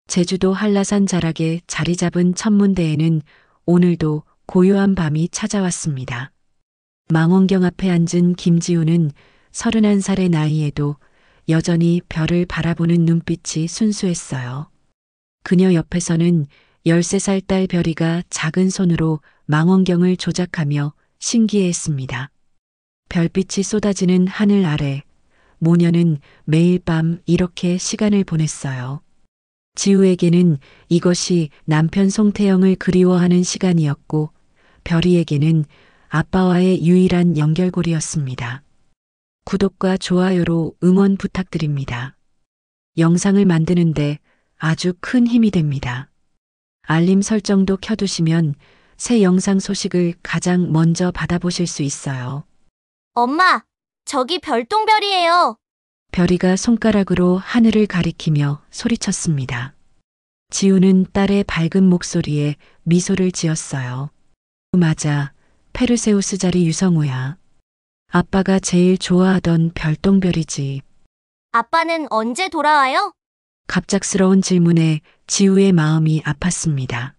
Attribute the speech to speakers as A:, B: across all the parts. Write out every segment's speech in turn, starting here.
A: 제주도 한라산 자락에 자리 잡은 천문대에는 오늘도 고요한 밤이 찾아왔습니다. 망원경 앞에 앉은 김지우는 31살의 나이에도 여전히 별을 바라보는 눈빛이 순수했어요. 그녀 옆에서는 13살 딸 별이가 작은 손으로 망원경을 조작하며 신기해했습니다. 별빛이 쏟아지는 하늘 아래 모녀는 매일 밤 이렇게 시간을 보냈어요. 지우에게는 이것이 남편 송태영을 그리워하는 시간이었고 별이에게는 아빠와의 유일한 연결고리였습니다. 구독과 좋아요로 응원 부탁드립니다. 영상을 만드는데 아주 큰 힘이 됩니다. 알림 설정도 켜두시면 새 영상 소식을 가장 먼저 받아보실 수 있어요.
B: 엄마, 저기 별똥별이에요.
A: 별이가 손가락으로 하늘을 가리키며 소리쳤습니다. 지우는 딸의 밝은 목소리에 미소를 지었어요. 맞아, 페르세우스 자리 유성우야. 아빠가 제일 좋아하던 별똥별이지.
B: 아빠는 언제 돌아와요?
A: 갑작스러운 질문에 지우의 마음이 아팠습니다.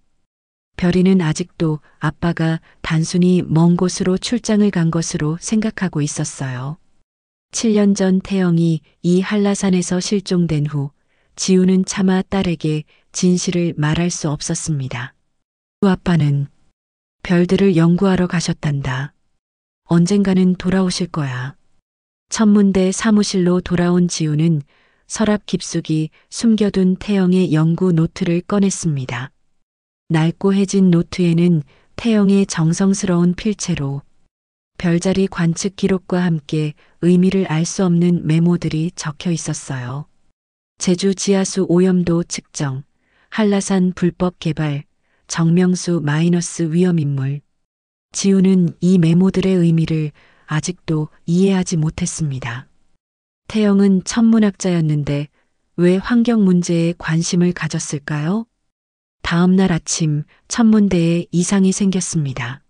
A: 별이는 아직도 아빠가 단순히 먼 곳으로 출장을 간 것으로 생각하고 있었어요. 7년 전 태영이 이 한라산에서 실종된 후 지우는 차마 딸에게 진실을 말할 수 없었습니다. 아빠는 별들을 연구하러 가셨단다. 언젠가는 돌아오실 거야. 천문대 사무실로 돌아온 지우는 서랍 깊숙이 숨겨둔 태영의 연구 노트를 꺼냈습니다. 낡고 해진 노트에는 태영의 정성스러운 필체로 별자리 관측 기록과 함께 의미를 알 수 없는 메모들이 적혀 있었어요. 제주 지하수 오염도 측정, 한라산 불법 개발, 정명수 마이너스 위험인물. 지우는 이 메모들의 의미를 아직도 이해하지 못했습니다. 태영은 천문학자였는데 왜 환경 문제에 관심을 가졌을까요? 다음 날 아침 천문대에 이상이 생겼습니다.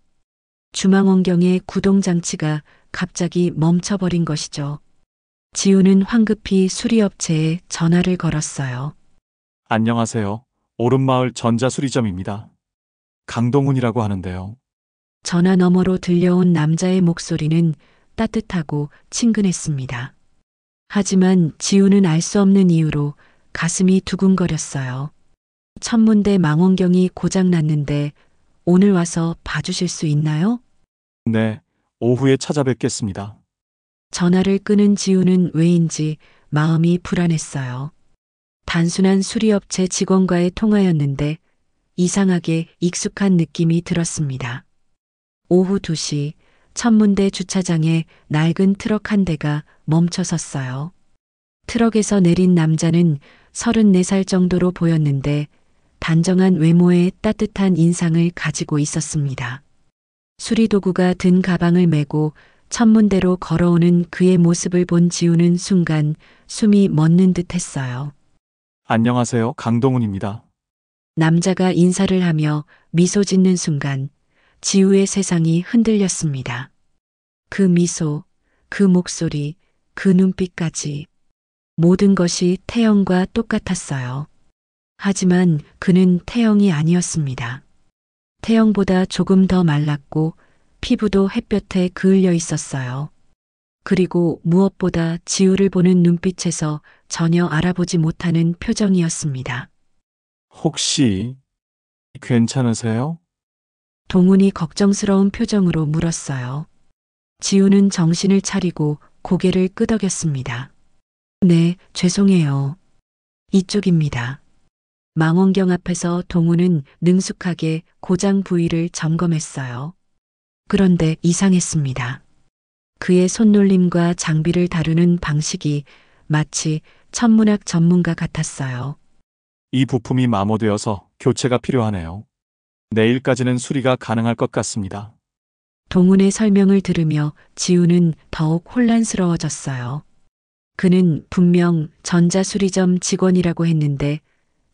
A: 주망원경의 구동장치가 갑자기 멈춰버린 것이죠. 지우는 황급히 수리업체에 전화를 걸었어요.
C: 안녕하세요. 오름마을 전자수리점입니다. 강동훈이라고 하는데요.
A: 전화 너머로 들려온 남자의 목소리는 따뜻하고 친근했습니다. 하지만 지우는 알 수 없는 이유로 가슴이 두근거렸어요. 천문대 망원경이 고장났는데 오늘 와서 봐주실 수 있나요?
C: 네, 오후에 찾아뵙겠습니다.
A: 전화를 끊은 지우는 왜인지 마음이 불안했어요. 단순한 수리업체 직원과의 통화였는데 이상하게 익숙한 느낌이 들었습니다. 오후 2시 천문대 주차장에 낡은 트럭 한 대가 멈춰 섰어요. 트럭에서 내린 남자는 34살 정도로 보였는데 단정한 외모에 따뜻한 인상을 가지고 있었습니다. 수리도구가 든 가방을 메고 천문대로 걸어오는 그의 모습을 본 지우는 순간 숨이 멎는 듯 했어요.
C: 안녕하세요. 강동훈입니다.
A: 남자가 인사를 하며 미소 짓는 순간 지우의 세상이 흔들렸습니다. 그 미소, 그 목소리, 그 눈빛까지 모든 것이 태영과 똑같았어요. 하지만 그는 태영이 아니었습니다. 태영보다 조금 더 말랐고 피부도 햇볕에 그을려 있었어요. 그리고 무엇보다 지우를 보는 눈빛에서 전혀 알아보지 못하는 표정이었습니다.
C: 혹시 괜찮으세요?
A: 동훈이 걱정스러운 표정으로 물었어요. 지우는 정신을 차리고 고개를 끄덕였습니다. 네, 죄송해요. 이쪽입니다. 망원경 앞에서 동훈은 능숙하게 고장 부위를 점검했어요. 그런데 이상했습니다. 그의 손놀림과 장비를 다루는 방식이 마치 천문학 전문가 같았어요.
C: 이 부품이 마모되어서 교체가 필요하네요. 내일까지는 수리가 가능할 것 같습니다.
A: 동훈의 설명을 들으며 지우는 더욱 혼란스러워졌어요. 그는 분명 전자수리점 직원이라고 했는데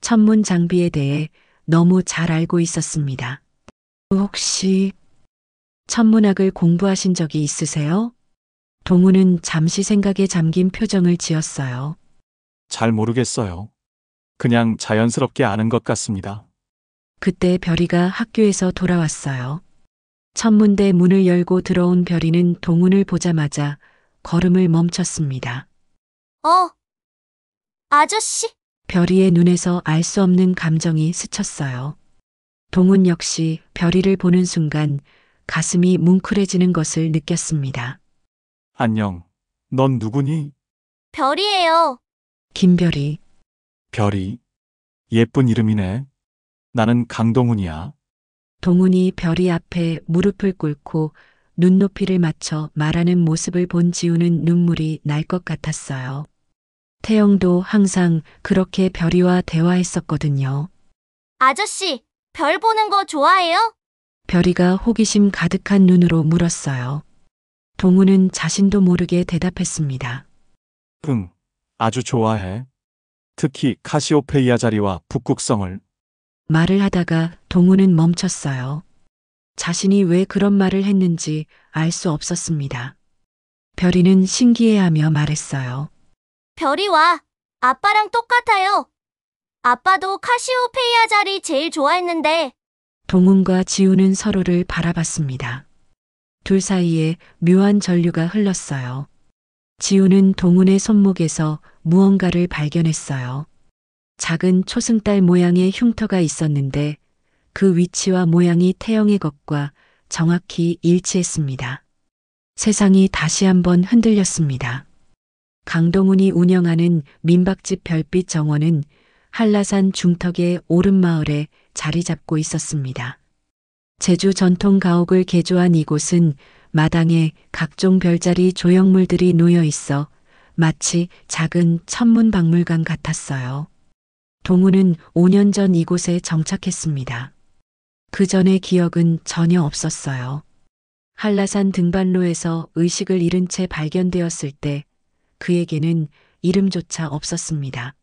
A: 천문 장비에 대해 너무 잘 알고 있었습니다. 혹시 천문학을 공부하신 적이 있으세요? 동훈은 잠시 생각에 잠긴 표정을 지었어요.
C: 잘 모르겠어요. 그냥 자연스럽게 아는 것 같습니다.
A: 그때 별이가 학교에서 돌아왔어요. 천문대 문을 열고 들어온 별이는 동훈을 보자마자 걸음을 멈췄습니다.
B: 어, 아저씨,
A: 별이의 눈에서 알 수 없는 감정이 스쳤어요. 동훈 역시 별이를 보는 순간 가슴이 뭉클해지는 것을 느꼈습니다.
C: 안녕. 넌 누구니?
B: 별이에요.
A: 김별이,
C: 별이. 예쁜 이름이네. 나는 강동훈이야.
A: 동훈이 별이 앞에 무릎을 꿇고 눈높이를 맞춰 말하는 모습을 본 지우는 눈물이 날 것 같았어요. 태영도 항상 그렇게 별이와 대화했었거든요.
B: 아저씨, 별 보는 거 좋아해요?
A: 별이가 호기심 가득한 눈으로 물었어요. 동훈은 자신도 모르게 대답했습니다.
C: 응. 아주 좋아해. 특히 카시오페이아 자리와 북극성을.
A: 말을 하다가 동훈은 멈췄어요. 자신이 왜 그런 말을 했는지 알 수 없었습니다. 별이는 신기해하며 말했어요.
B: 별이와 아빠랑 똑같아요. 아빠도 카시오페이아 자리 제일 좋아했는데,
A: 동훈과 지우는 서로를 바라봤습니다. 둘 사이에 묘한 전류가 흘렀어요. 지우는 동훈의 손목에서 무언가를 발견했어요. 작은 초승달 모양의 흉터가 있었는데 그 위치와 모양이 태영의 것과 정확히 일치했습니다. 세상이 다시 한번 흔들렸습니다. 강동훈이 운영하는 민박집 별빛 정원은 한라산 중턱의 오름마을에 자리 잡고 있었습니다. 제주 전통 가옥을 개조한 이곳은 마당에 각종 별자리 조형물들이 놓여 있어 마치 작은 천문박물관 같았어요. 동훈은 5년 전 이곳에 정착했습니다. 그 전의 기억은 전혀 없었어요. 한라산 등반로에서 의식을 잃은 채 발견되었을 때 그에게는 이름조차 없었습니다.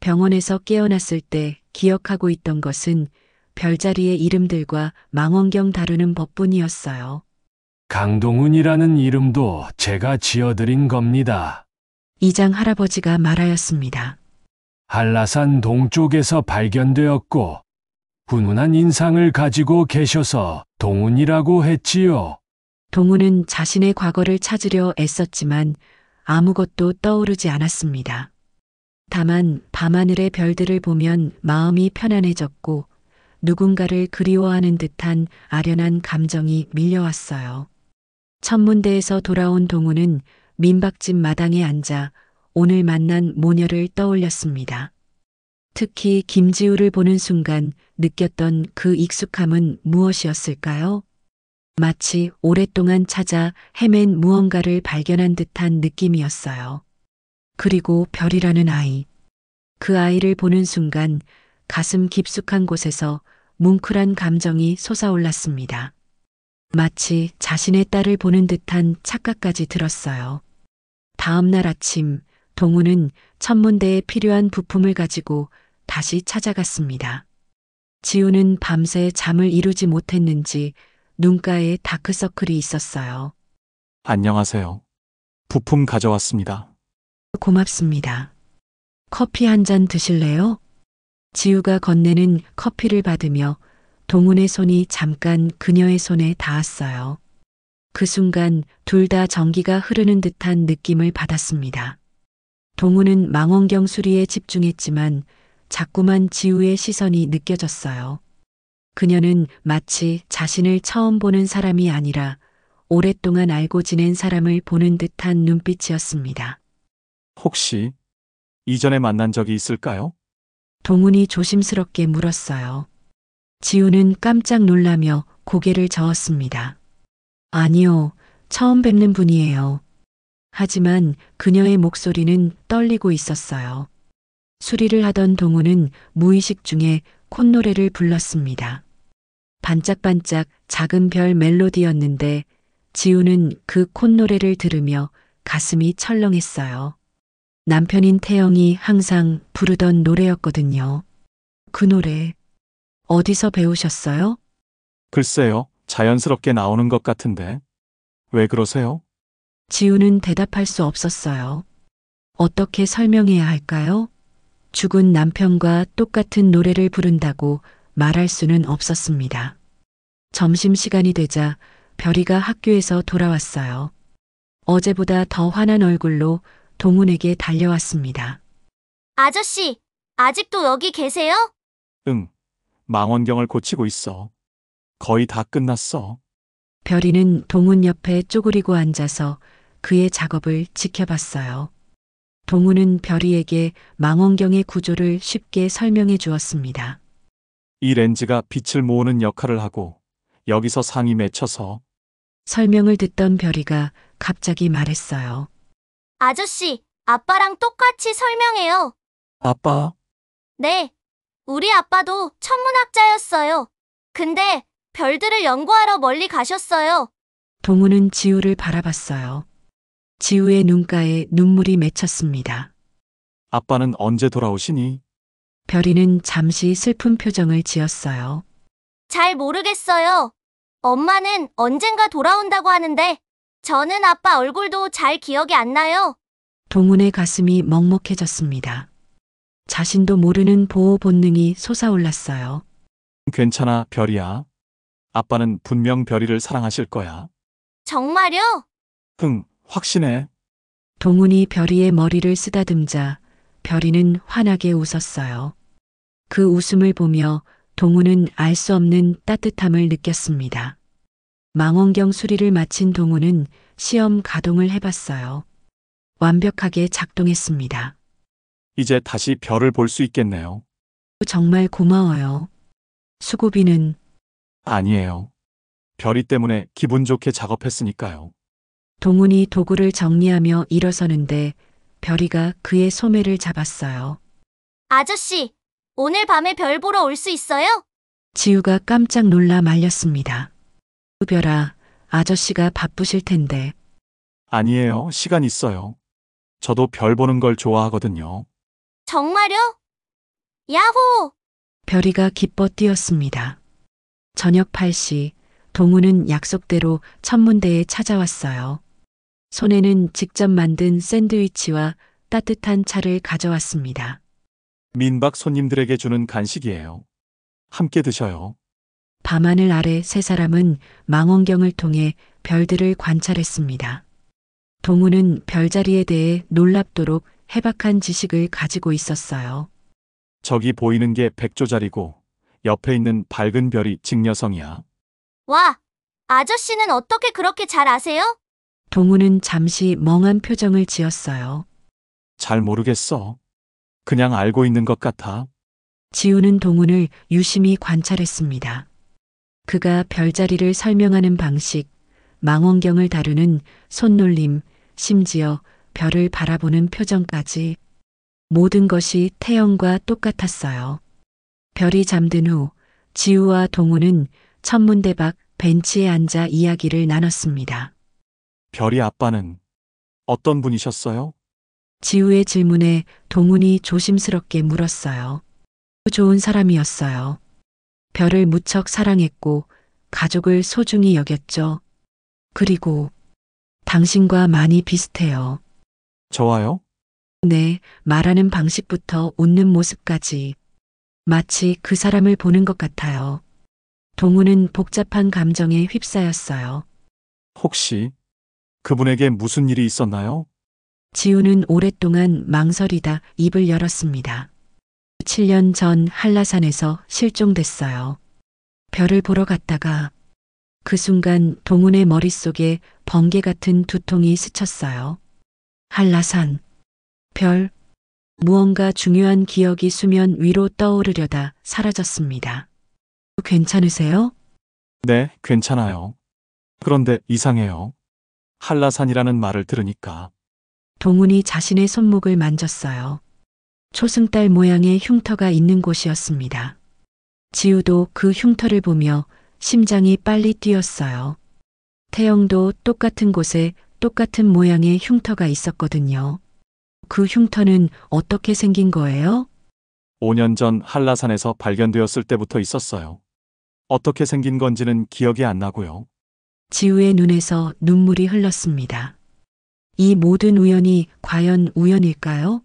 A: 병원에서 깨어났을 때 기억하고 있던 것은 별자리의 이름들과 망원경 다루는 법뿐이었어요.
D: 강동훈이라는 이름도 제가 지어드린 겁니다.
A: 이장 할아버지가 말하였습니다.
D: 한라산 동쪽에서 발견되었고 훈훈한 인상을 가지고 계셔서 동훈이라고 했지요.
A: 동훈은 자신의 과거를 찾으려 애썼지만 아무것도 떠오르지 않았습니다. 다만 밤하늘의 별들을 보면 마음이 편안해졌고 누군가를 그리워하는 듯한 아련한 감정이 밀려왔어요. 천문대에서 돌아온 동훈은 민박집 마당에 앉아 오늘 만난 모녀를 떠올렸습니다. 특히 김지우를 보는 순간 느꼈던 그 익숙함은 무엇이었을까요? 마치 오랫동안 찾아 헤맨 무언가를 발견한 듯한 느낌이었어요. 그리고 별이라는 아이. 그 아이를 보는 순간 가슴 깊숙한 곳에서 뭉클한 감정이 솟아올랐습니다. 마치 자신의 딸을 보는 듯한 착각까지 들었어요. 다음 날 아침, 동훈은 천문대에 필요한 부품을 가지고 다시 찾아갔습니다. 지우는 밤새 잠을 이루지 못했는지 눈가에 다크서클이 있었어요.
C: 안녕하세요. 부품 가져왔습니다.
A: 고맙습니다. 커피 한 잔 드실래요? 지우가 건네는 커피를 받으며 동훈의 손이 잠깐 그녀의 손에 닿았어요. 그 순간 둘 다 전기가 흐르는 듯한 느낌을 받았습니다. 동훈은 망원경 수리에 집중했지만 자꾸만 지우의 시선이 느껴졌어요. 그녀는 마치 자신을 처음 보는 사람이 아니라 오랫동안 알고 지낸 사람을 보는 듯한 눈빛이었습니다.
C: 혹시 이전에 만난 적이 있을까요?
A: 동훈이 조심스럽게 물었어요. 지우는 깜짝 놀라며 고개를 저었습니다. 아니요, 처음 뵙는 분이에요. 하지만 그녀의 목소리는 떨리고 있었어요. 수리를 하던 동훈은 무의식 중에 콧노래를 불렀습니다. 반짝반짝 작은 별 멜로디였는데 지우는 그 콧노래를 들으며 가슴이 철렁했어요. 남편인 태영이 항상 부르던 노래였거든요. 그 노래 어디서 배우셨어요?
C: 글쎄요, 자연스럽게 나오는 것 같은데. 왜 그러세요?
A: 지우는 대답할 수 없었어요. 어떻게 설명해야 할까요? 죽은 남편과 똑같은 노래를 부른다고 말할 수는 없었습니다. 점심시간이 되자 별이가 학교에서 돌아왔어요. 어제보다 더 환한 얼굴로 동훈에게 달려왔습니다.
B: 아저씨, 아직도 여기 계세요?
C: 응, 망원경을 고치고 있어. 거의 다 끝났어.
A: 별이는 동훈 옆에 쪼그리고 앉아서 그의 작업을 지켜봤어요. 동훈은 별이에게 망원경의 구조를 쉽게 설명해 주었습니다.
C: 이 렌즈가 빛을 모으는 역할을 하고 여기서 상이 맺혀서
A: 설명을 듣던 별이가 갑자기 말했어요.
B: 아저씨, 아빠랑 똑같이 설명해요.
C: 아빠,
B: 네, 우리 아빠도 천문학자였어요. 근데 별들을 연구하러 멀리 가셨어요.
A: 동훈은 지우를 바라봤어요. 지우의 눈가에 눈물이 맺혔습니다.
C: 아빠는 언제 돌아오시니?
A: 별이는 잠시 슬픈 표정을 지었어요.
B: 잘 모르겠어요. 엄마는 언젠가 돌아온다고 하는데 저는 아빠 얼굴도 잘 기억이 안 나요.
A: 동훈의 가슴이 먹먹해졌습니다. 자신도 모르는 보호 본능이 솟아올랐어요.
C: 괜찮아, 별이야. 아빠는 분명 별이를 사랑하실 거야.
B: 정말요?
C: 응, 확신해.
A: 동훈이 별이의 머리를 쓰다듬자 별이는 환하게 웃었어요. 그 웃음을 보며 동훈은 알 수 없는 따뜻함을 느꼈습니다. 망원경 수리를 마친 동훈은 시험 가동을 해봤어요. 완벽하게 작동했습니다.
C: 이제 다시 별을 볼 수 있겠네요.
A: 정말 고마워요. 수고비는
C: 아니에요. 별이 때문에 기분 좋게 작업했으니까요.
A: 동훈이 도구를 정리하며 일어서는데 별이가 그의 소매를 잡았어요.
B: 아저씨, 오늘 밤에 별 보러 올 수 있어요?
A: 지우가 깜짝 놀라 말렸습니다. 별아, 아저씨가 바쁘실 텐데.
C: 아니에요. 시간 있어요. 저도 별 보는 걸 좋아하거든요.
B: 정말요? 야호!
A: 별이가 기뻐 뛰었습니다. 저녁 8시 동훈은 약속대로 천문대에 찾아왔어요. 손에는 직접 만든 샌드위치와 따뜻한 차를 가져왔습니다.
C: 민박 손님들에게 주는 간식이에요. 함께 드셔요.
A: 밤하늘 아래 세 사람은 망원경을 통해 별들을 관찰했습니다. 동훈은 별자리에 대해 놀랍도록 해박한 지식을 가지고 있었어요.
C: 저기 보이는 게 백조자리고 옆에 있는 밝은 별이 직녀성이야.
B: 와, 아저씨는 어떻게 그렇게 잘 아세요?
A: 동훈은 잠시 멍한 표정을 지었어요.
C: 잘 모르겠어. 그냥 알고 있는 것 같아.
A: 지우는 동훈을 유심히 관찰했습니다. 그가 별자리를 설명하는 방식, 망원경을 다루는 손놀림, 심지어 별을 바라보는 표정까지 모든 것이 태연과 똑같았어요. 별이 잠든 후 지우와 동훈은 천문대 밖 벤치에 앉아 이야기를 나눴습니다.
C: 별이 아빠는 어떤 분이셨어요?
A: 지우의 질문에 동훈이 조심스럽게 물었어요. 좋은 사람이었어요. 별을 무척 사랑했고 가족을 소중히 여겼죠. 그리고 당신과 많이 비슷해요.
C: 저와요?
A: 네, 말하는 방식부터 웃는 모습까지 마치 그 사람을 보는 것 같아요. 동훈은 복잡한 감정에 휩싸였어요.
C: 혹시 그분에게 무슨 일이 있었나요?
A: 지우는 오랫동안 망설이다 입을 열었습니다. 7년 전 한라산에서 실종됐어요. 별을 보러 갔다가 그 순간 동훈의 머릿속에 번개 같은 두통이 스쳤어요. 한라산, 별, 무언가 중요한 기억이 수면 위로 떠오르려다 사라졌습니다. 괜찮으세요?
C: 네, 괜찮아요. 그런데 이상해요. 한라산이라는 말을 들으니까
A: 동훈이 자신의 손목을 만졌어요. 초승달 모양의 흉터가 있는 곳이었습니다. 지우도 그 흉터를 보며 심장이 빨리 뛰었어요. 태영도 똑같은 곳에 똑같은 모양의 흉터가 있었거든요. 그 흉터는 어떻게 생긴 거예요?
C: 5년 전 한라산에서 발견되었을 때부터 있었어요. 어떻게 생긴 건지는 기억이 안 나고요.
A: 지우의 눈에서 눈물이 흘렀습니다. 이 모든 우연이 과연 우연일까요?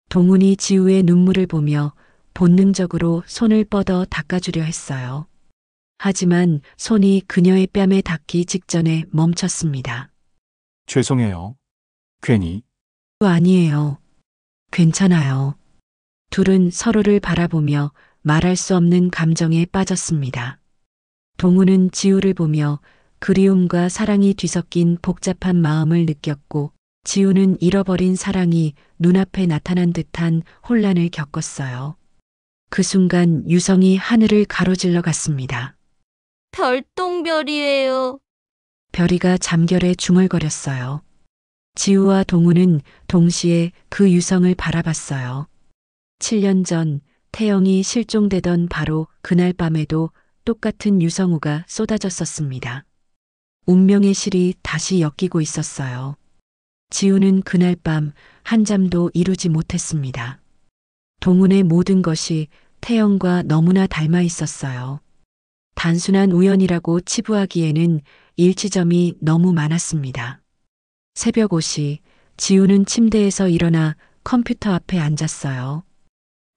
A: 동훈이 지우의 눈물을 보며 본능적으로 손을 뻗어 닦아주려 했어요. 하지만 손이 그녀의 뺨에 닿기 직전에 멈췄습니다.
C: 죄송해요. 괜히.
A: 아니에요. 괜찮아요. 둘은 서로를 바라보며 말할 수 없는 감정에 빠졌습니다. 동훈은 지우를 보며 그리움과 사랑이 뒤섞인 복잡한 마음을 느꼈고, 지우는 잃어버린 사랑이 눈앞에 나타난 듯한 혼란을 겪었어요. 그 순간 유성이 하늘을 가로질러 갔습니다.
B: 별똥별이에요.
A: 별이가 잠결에 중얼거렸어요. 지우와 동훈은 동시에 그 유성을 바라봤어요. 7년 전 태영이 실종되던 바로 그날 밤에도 똑같은 유성우가 쏟아졌었습니다. 운명의 실이 다시 엮이고 있었어요. 지우는 그날 밤 한잠도 이루지 못했습니다. 동훈의 모든 것이 태영과 너무나 닮아 있었어요. 단순한 우연이라고 치부하기에는 일치점이 너무 많았습니다. 새벽 5시 지우는 침대에서 일어나 컴퓨터 앞에 앉았어요.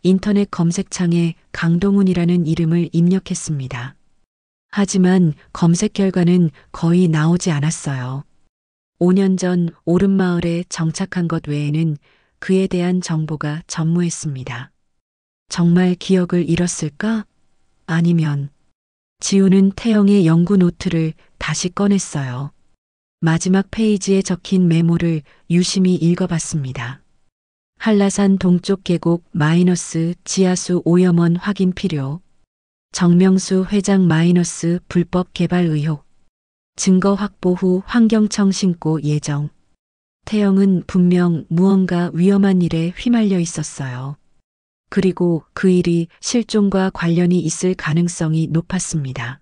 A: 인터넷 검색창에 강동훈이라는 이름을 입력했습니다. 하지만 검색 결과는 거의 나오지 않았어요. 5년 전 오름마을에 정착한 것 외에는 그에 대한 정보가 전무했습니다. 정말 기억을 잃었을까? 아니면 지우는 태영의 연구 노트를 다시 꺼냈어요. 마지막 페이지에 적힌 메모를 유심히 읽어봤습니다. 한라산 동쪽 계곡 마이너스 지하수 오염원 확인 필요. 정명수 회장 마이너스 불법 개발 의혹. 증거 확보 후 환경청 신고 예정. 태영은 분명 무언가 위험한 일에 휘말려 있었어요. 그리고 그 일이 실종과 관련이 있을 가능성이 높았습니다.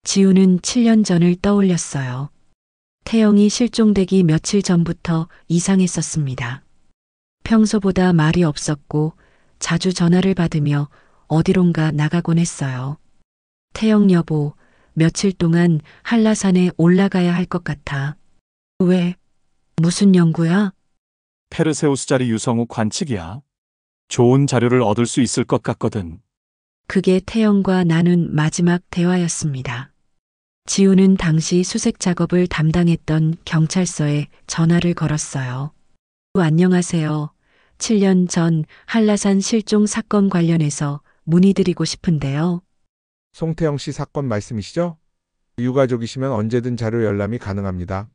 A: 지우는 7년 전을 떠올렸어요. 태영이 실종되기 며칠 전부터 이상했었습니다. 평소보다 말이 없었고 자주 전화를 받으며 어디론가 나가곤 했어요. 태영 여보, 며칠 동안 한라산에 올라가야 할 것 같아. 왜? 무슨 연구야?
C: 페르세우스 자리 유성우 관측이야. 좋은 자료를 얻을 수 있을 것 같거든.
A: 그게 태영과 나눈 마지막 대화였습니다. 지우는 당시 수색 작업을 담당했던 경찰서에 전화를 걸었어요. 안녕하세요. 7년 전 한라산 실종 사건 관련해서 문의드리고 싶은데요.
E: 송태영 씨 사건 말씀이시죠? 유가족이시면 언제든 자료 열람이 가능합니다.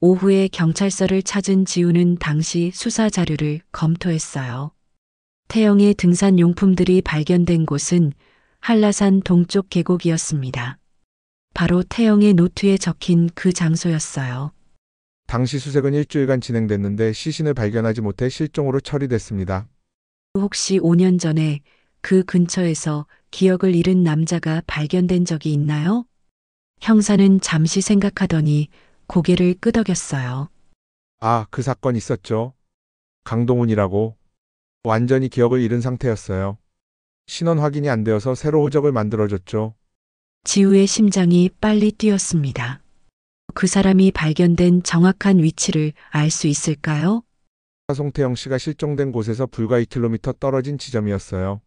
A: 오후에 경찰서를 찾은 지우는 당시 수사 자료를 검토했어요. 태영의 등산 용품들이 발견된 곳은 한라산 동쪽 계곡이었습니다. 바로 태영의 노트에 적힌 그 장소였어요.
E: 당시 수색은 일주일간 진행됐는데 시신을 발견하지 못해 실종으로 처리됐습니다.
A: 혹시 5년 전에 그 근처에서 기억을 잃은 남자가 발견된 적이 있나요? 형사는 잠시 생각하더니 고개를 끄덕였어요.
E: 아, 그 사건 있었죠. 강동훈이라고. 완전히 기억을 잃은 상태였어요. 신원 확인이 안 되어서 새로 호적을 만들어줬죠.
A: 지우의 심장이 빨리 뛰었습니다. 그 사람이 발견된 정확한 위치를 알 수 있을까요?
E: 송태영 씨가 실종된 곳에서 불과 2km 떨어진 지점이었어요.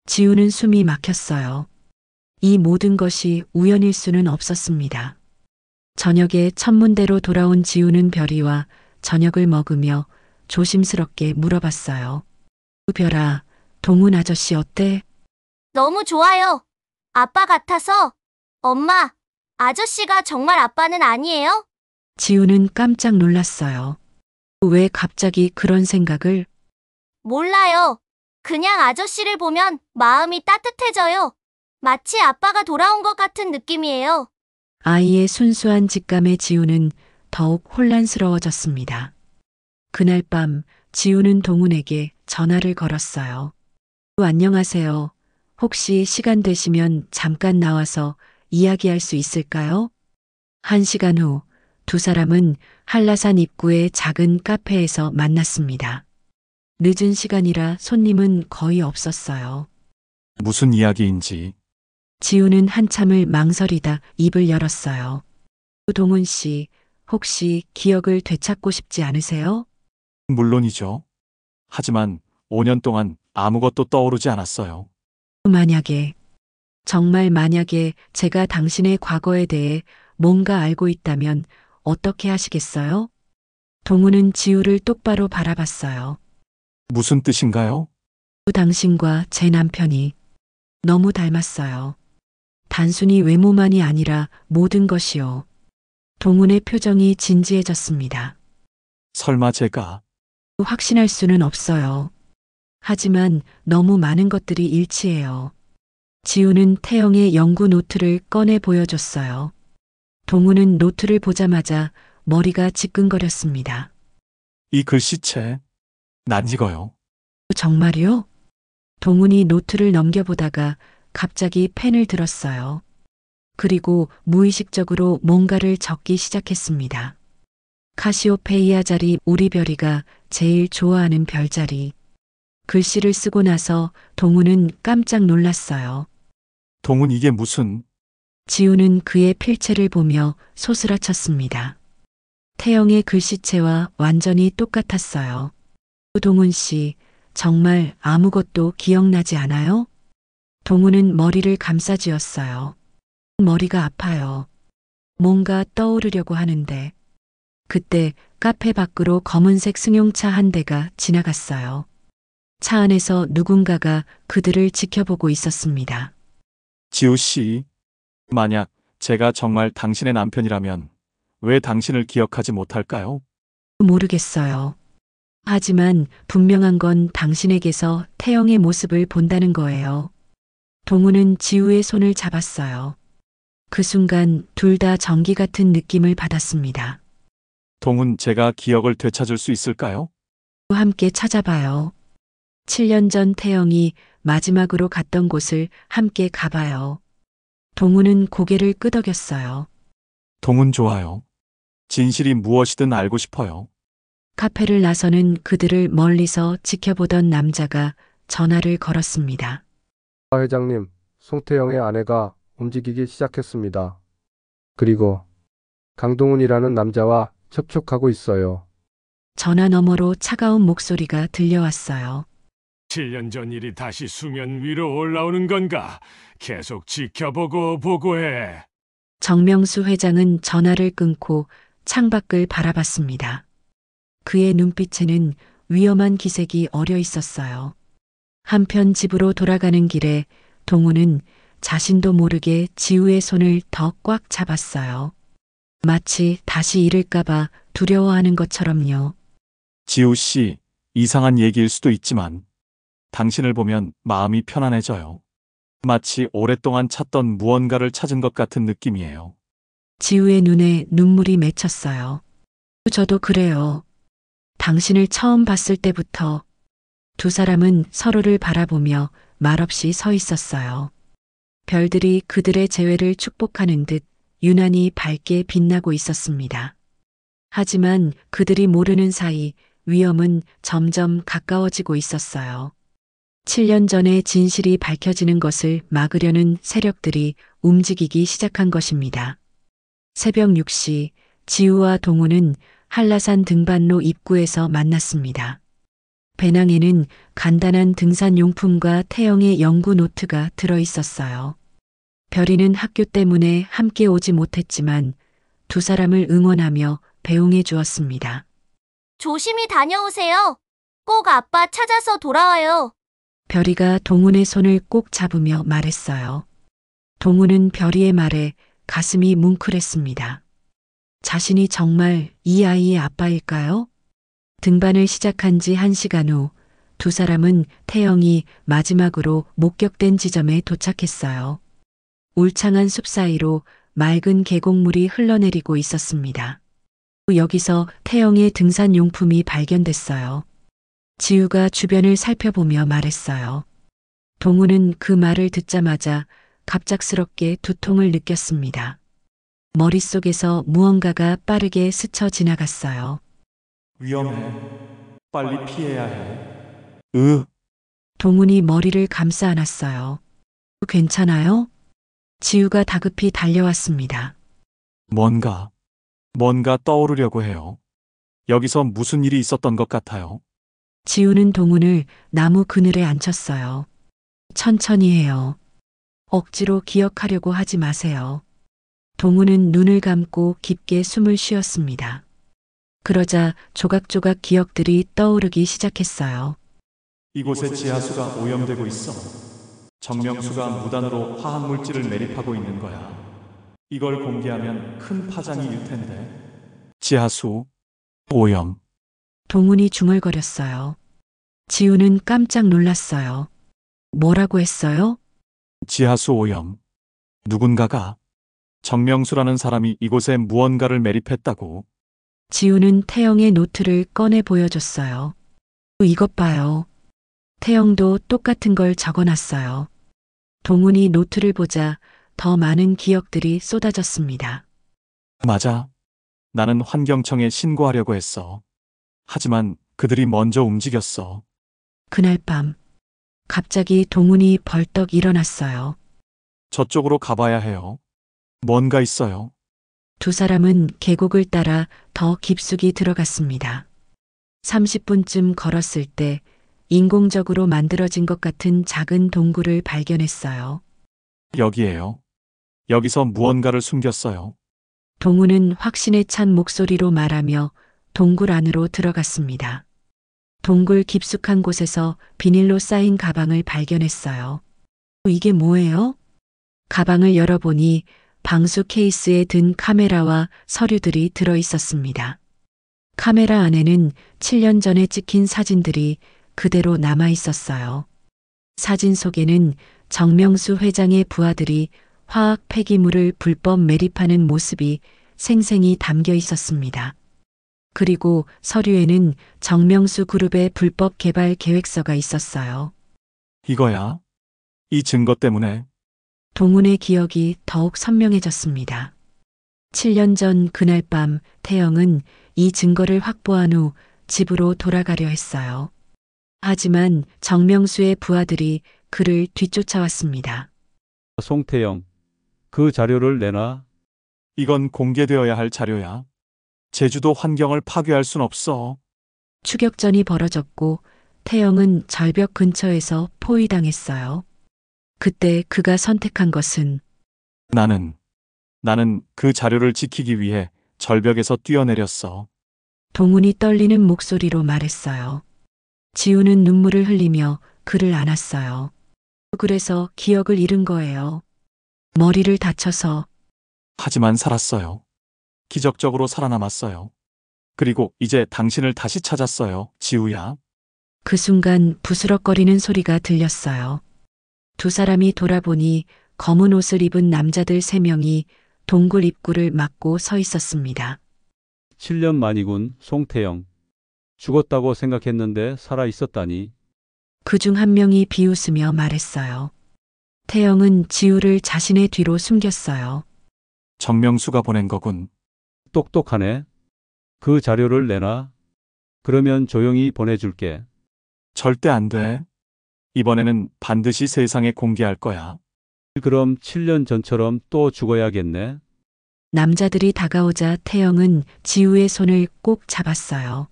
A: 지우는 숨이 막혔어요. 이 모든 것이 우연일 수는 없었습니다. 저녁에 천문대로 돌아온 지우는 별이와 저녁을 먹으며 조심스럽게 물어봤어요. 별아, 동훈 아저씨 어때?
B: 너무 좋아요. 아빠 같아서. 엄마, 아저씨가 정말 아빠는 아니에요?
A: 지우는 깜짝 놀랐어요. 왜 갑자기 그런 생각을?
B: 몰라요. 그냥 아저씨를 보면 마음이 따뜻해져요. 마치 아빠가 돌아온 것 같은 느낌이에요.
A: 아이의 순수한 직감에 지우는 더욱 혼란스러워졌습니다. 그날 밤 지우는 동훈에게 전화를 걸었어요. 안녕하세요. 혹시 시간 되시면 잠깐 나와서 이야기할 수 있을까요? 1시간 후 두 사람은 한라산 입구의 작은 카페에서 만났습니다. 늦은 시간이라 손님은 거의 없었어요.
C: 무슨 이야기인지.
A: 지우는 한참을 망설이다 입을 열었어요. 동훈 씨, 혹시 기억을 되찾고 싶지 않으세요?
C: 물론이죠. 하지만 5년 동안 아무것도 떠오르지 않았어요.
A: 만약에, 정말 만약에 제가 당신의 과거에 대해 뭔가 알고 있다면 어떻게 하시겠어요? 동우는 지우를 똑바로 바라봤어요.
C: 무슨 뜻인가요?
A: 당신과 제 남편이 너무 닮았어요. 단순히 외모만이 아니라 모든 것이요. 동훈의 표정이 진지해졌습니다.
C: 설마 제가
A: 확신할 수는 없어요. 하지만 너무 많은 것들이 일치해요. 지우는 태영의 연구 노트를 꺼내 보여줬어요. 동훈은 노트를 보자마자 머리가 지끈거렸습니다.
C: 이 글씨체 낯익어요.
A: 정말요? 동훈이 노트를 넘겨보다가 갑자기 펜을 들었어요. 그리고 무의식적으로 뭔가를 적기 시작했습니다. 카시오페이아 자리 우리별이가 제일 좋아하는 별자리. 글씨를 쓰고 나서 동훈은 깜짝 놀랐어요.
C: 동훈 이게 무슨
A: 지우는 그의 필체를 보며 소스라쳤습니다. 태영의 글씨체와 완전히 똑같았어요. 동훈 씨, 정말 아무것도 기억나지 않아요? 동훈은 머리를 감싸쥐었어요. 머리가 아파요. 뭔가 떠오르려고 하는데. 그때 카페 밖으로 검은색 승용차 한 대가 지나갔어요. 차 안에서 누군가가 그들을 지켜보고 있었습니다.
C: 지우 씨, 만약 제가 정말 당신의 남편이라면 왜 당신을 기억하지 못할까요?
A: 모르겠어요. 하지만 분명한 건 당신에게서 태영의 모습을 본다는 거예요. 동우는 지우의 손을 잡았어요. 그 순간 둘 다 전기 같은 느낌을 받았습니다.
C: 동훈 제가 기억을 되찾을 수 있을까요?
A: 함께 찾아봐요. 7년 전 태영이 마지막으로 갔던 곳을 함께 가봐요. 동우는 고개를 끄덕였어요.
C: 동훈 좋아요. 진실이 무엇이든 알고 싶어요.
A: 카페를 나서는 그들을 멀리서 지켜보던 남자가 전화를 걸었습니다.
F: 아, 회장님, 송태영의 아내가 움직이기 시작했습니다. 그리고 강동훈이라는 남자와 접촉하고 있어요.
A: 전화 너머로 차가운 목소리가 들려왔어요.
D: 7년 전 일이 다시 수면 위로 올라오는 건가? 계속 지켜보고 보고해.
A: 정명수 회장은 전화를 끊고 창밖을 바라봤습니다. 그의 눈빛에는 위험한 기색이 어려 있었어요. 한편 집으로 돌아가는 길에 동우는 자신도 모르게 지우의 손을 더 꽉 잡았어요. 마치 다시 잃을까봐 두려워하는 것처럼요.
C: 지우 씨, 이상한 얘기일 수도 있지만 당신을 보면 마음이 편안해져요. 마치 오랫동안 찾던 무언가를 찾은 것 같은 느낌이에요.
A: 지우의 눈에 눈물이 맺혔어요. 저도 그래요. 당신을 처음 봤을 때부터 두 사람은 서로를 바라보며 말없이 서 있었어요. 별들이 그들의 재회를 축복하는 듯 유난히 밝게 빛나고 있었습니다. 하지만 그들이 모르는 사이 위험은 점점 가까워지고 있었어요. 7년 전의 진실이 밝혀지는 것을 막으려는 세력들이 움직이기 시작한 것입니다. 새벽 6시 지우와 동우는 한라산 등반로 입구에서 만났습니다. 배낭에는 간단한 등산 용품과 태영의 연구 노트가 들어 있었어요. 별이는 학교 때문에 함께 오지 못했지만 두 사람을 응원하며 배웅해 주었습니다.
B: 조심히 다녀오세요. 꼭 아빠 찾아서 돌아와요.
A: 별이가 동훈의 손을 꼭 잡으며 말했어요. 동훈은 별이의 말에 가슴이 뭉클했습니다. 자신이 정말 이 아이의 아빠일까요? 등반을 시작한 지 1시간 후 두 사람은 태영이 마지막으로 목격된 지점에 도착했어요. 울창한 숲 사이로 맑은 계곡물이 흘러내리고 있었습니다. 여기서 태영의 등산 용품이 발견됐어요. 지우가 주변을 살펴보며 말했어요. 동우는 그 말을 듣자마자 갑작스럽게 두통을 느꼈습니다. 머릿속에서 무언가가 빠르게 스쳐 지나갔어요.
C: 위험해. 빨리 피해야 해.
A: 동훈이 머리를 감싸 안았어요. 괜찮아요? 지우가 다급히 달려왔습니다.
C: 뭔가 떠오르려고 해요. 여기서 무슨 일이 있었던 것 같아요.
A: 지우는 동훈을 나무 그늘에 앉혔어요. 천천히 해요. 억지로 기억하려고 하지 마세요. 동훈은 눈을 감고 깊게 숨을 쉬었습니다. 그러자 조각조각 기억들이 떠오르기 시작했어요.
C: 이곳에 지하수가 오염되고 있어. 정명수가 무단으로 화학물질을 매립하고 있는 거야. 이걸 공개하면 큰 파장이 일 텐데. 지하수 오염.
A: 동훈이 중얼거렸어요. 지우는 깜짝 놀랐어요. 뭐라고 했어요?
C: 지하수 오염. 누군가가 정명수라는 사람이 이곳에 무언가를 매립했다고.
A: 지우는 태영의 노트를 꺼내 보여줬어요. 이것 봐요. 태영도 똑같은 걸 적어놨어요. 동훈이 노트를 보자 더 많은 기억들이 쏟아졌습니다.
C: 맞아. 나는 환경청에 신고하려고 했어. 하지만 그들이 먼저 움직였어.
A: 그날 밤 갑자기 동훈이 벌떡 일어났어요.
C: 저쪽으로 가봐야 해요. 뭔가 있어요.
A: 두 사람은 계곡을 따라 더 깊숙이 들어갔습니다. 30분쯤 걸었을 때 인공적으로 만들어진 것 같은 작은 동굴을 발견했어요.
C: 여기에요. 여기서 무언가를 숨겼어요.
A: 동훈은 확신에 찬 목소리로 말하며 동굴 안으로 들어갔습니다. 동굴 깊숙한 곳에서 비닐로 쌓인 가방을 발견했어요. 이게 뭐예요? 가방을 열어보니 방수 케이스에 든 카메라와 서류들이 들어 있었습니다. 카메라 안에는 7년 전에 찍힌 사진들이 그대로 남아 있었어요. 사진 속에는 정명수 회장의 부하들이 화학 폐기물을 불법 매립하는 모습이 생생히 담겨 있었습니다. 그리고 서류에는 정명수 그룹의 불법 개발 계획서가 있었어요.
C: 이거야. 이 증거 때문에.
A: 동훈의 기억이 더욱 선명해졌습니다. 7년 전 그날 밤 태영은 이 증거를 확보한 후 집으로 돌아가려 했어요. 하지만 정명수의 부하들이 그를 뒤쫓아왔습니다.
G: 송태영, 그 자료를 내놔.
C: 이건 공개되어야 할 자료야. 제주도 환경을 파괴할 순 없어.
A: 추격전이 벌어졌고 태영은 절벽 근처에서 포위당했어요. 그때 그가 선택한 것은
C: 나는 그 자료를 지키기 위해 절벽에서 뛰어내렸어.
A: 동훈이 떨리는 목소리로 말했어요. 지우는 눈물을 흘리며 그를 안았어요. 그래서 기억을 잃은 거예요. 머리를 다쳐서.
C: 하지만 살았어요. 기적적으로 살아남았어요. 그리고 이제 당신을 다시 찾았어요, 지우야.
A: 그 순간 부스럭거리는 소리가 들렸어요. 두 사람이 돌아보니 검은 옷을 입은 남자들 3명이 동굴 입구를 막고 서 있었습니다.
G: 7년 만이군, 송태영. 죽었다고 생각했는데 살아 있었다니.
A: 그중 한 명이 비웃으며 말했어요. 태영은 지우를 자신의 뒤로 숨겼어요.
C: 정명수가 보낸 거군.
G: 똑똑하네. 그 자료를 내놔. 그러면 조용히 보내줄게.
C: 절대 안 돼. 이번에는 반드시 세상에 공개할 거야.
G: 그럼 7년 전처럼 또 죽어야겠네.
A: 남자들이 다가오자 태영은 지우의 손을 꼭 잡았어요.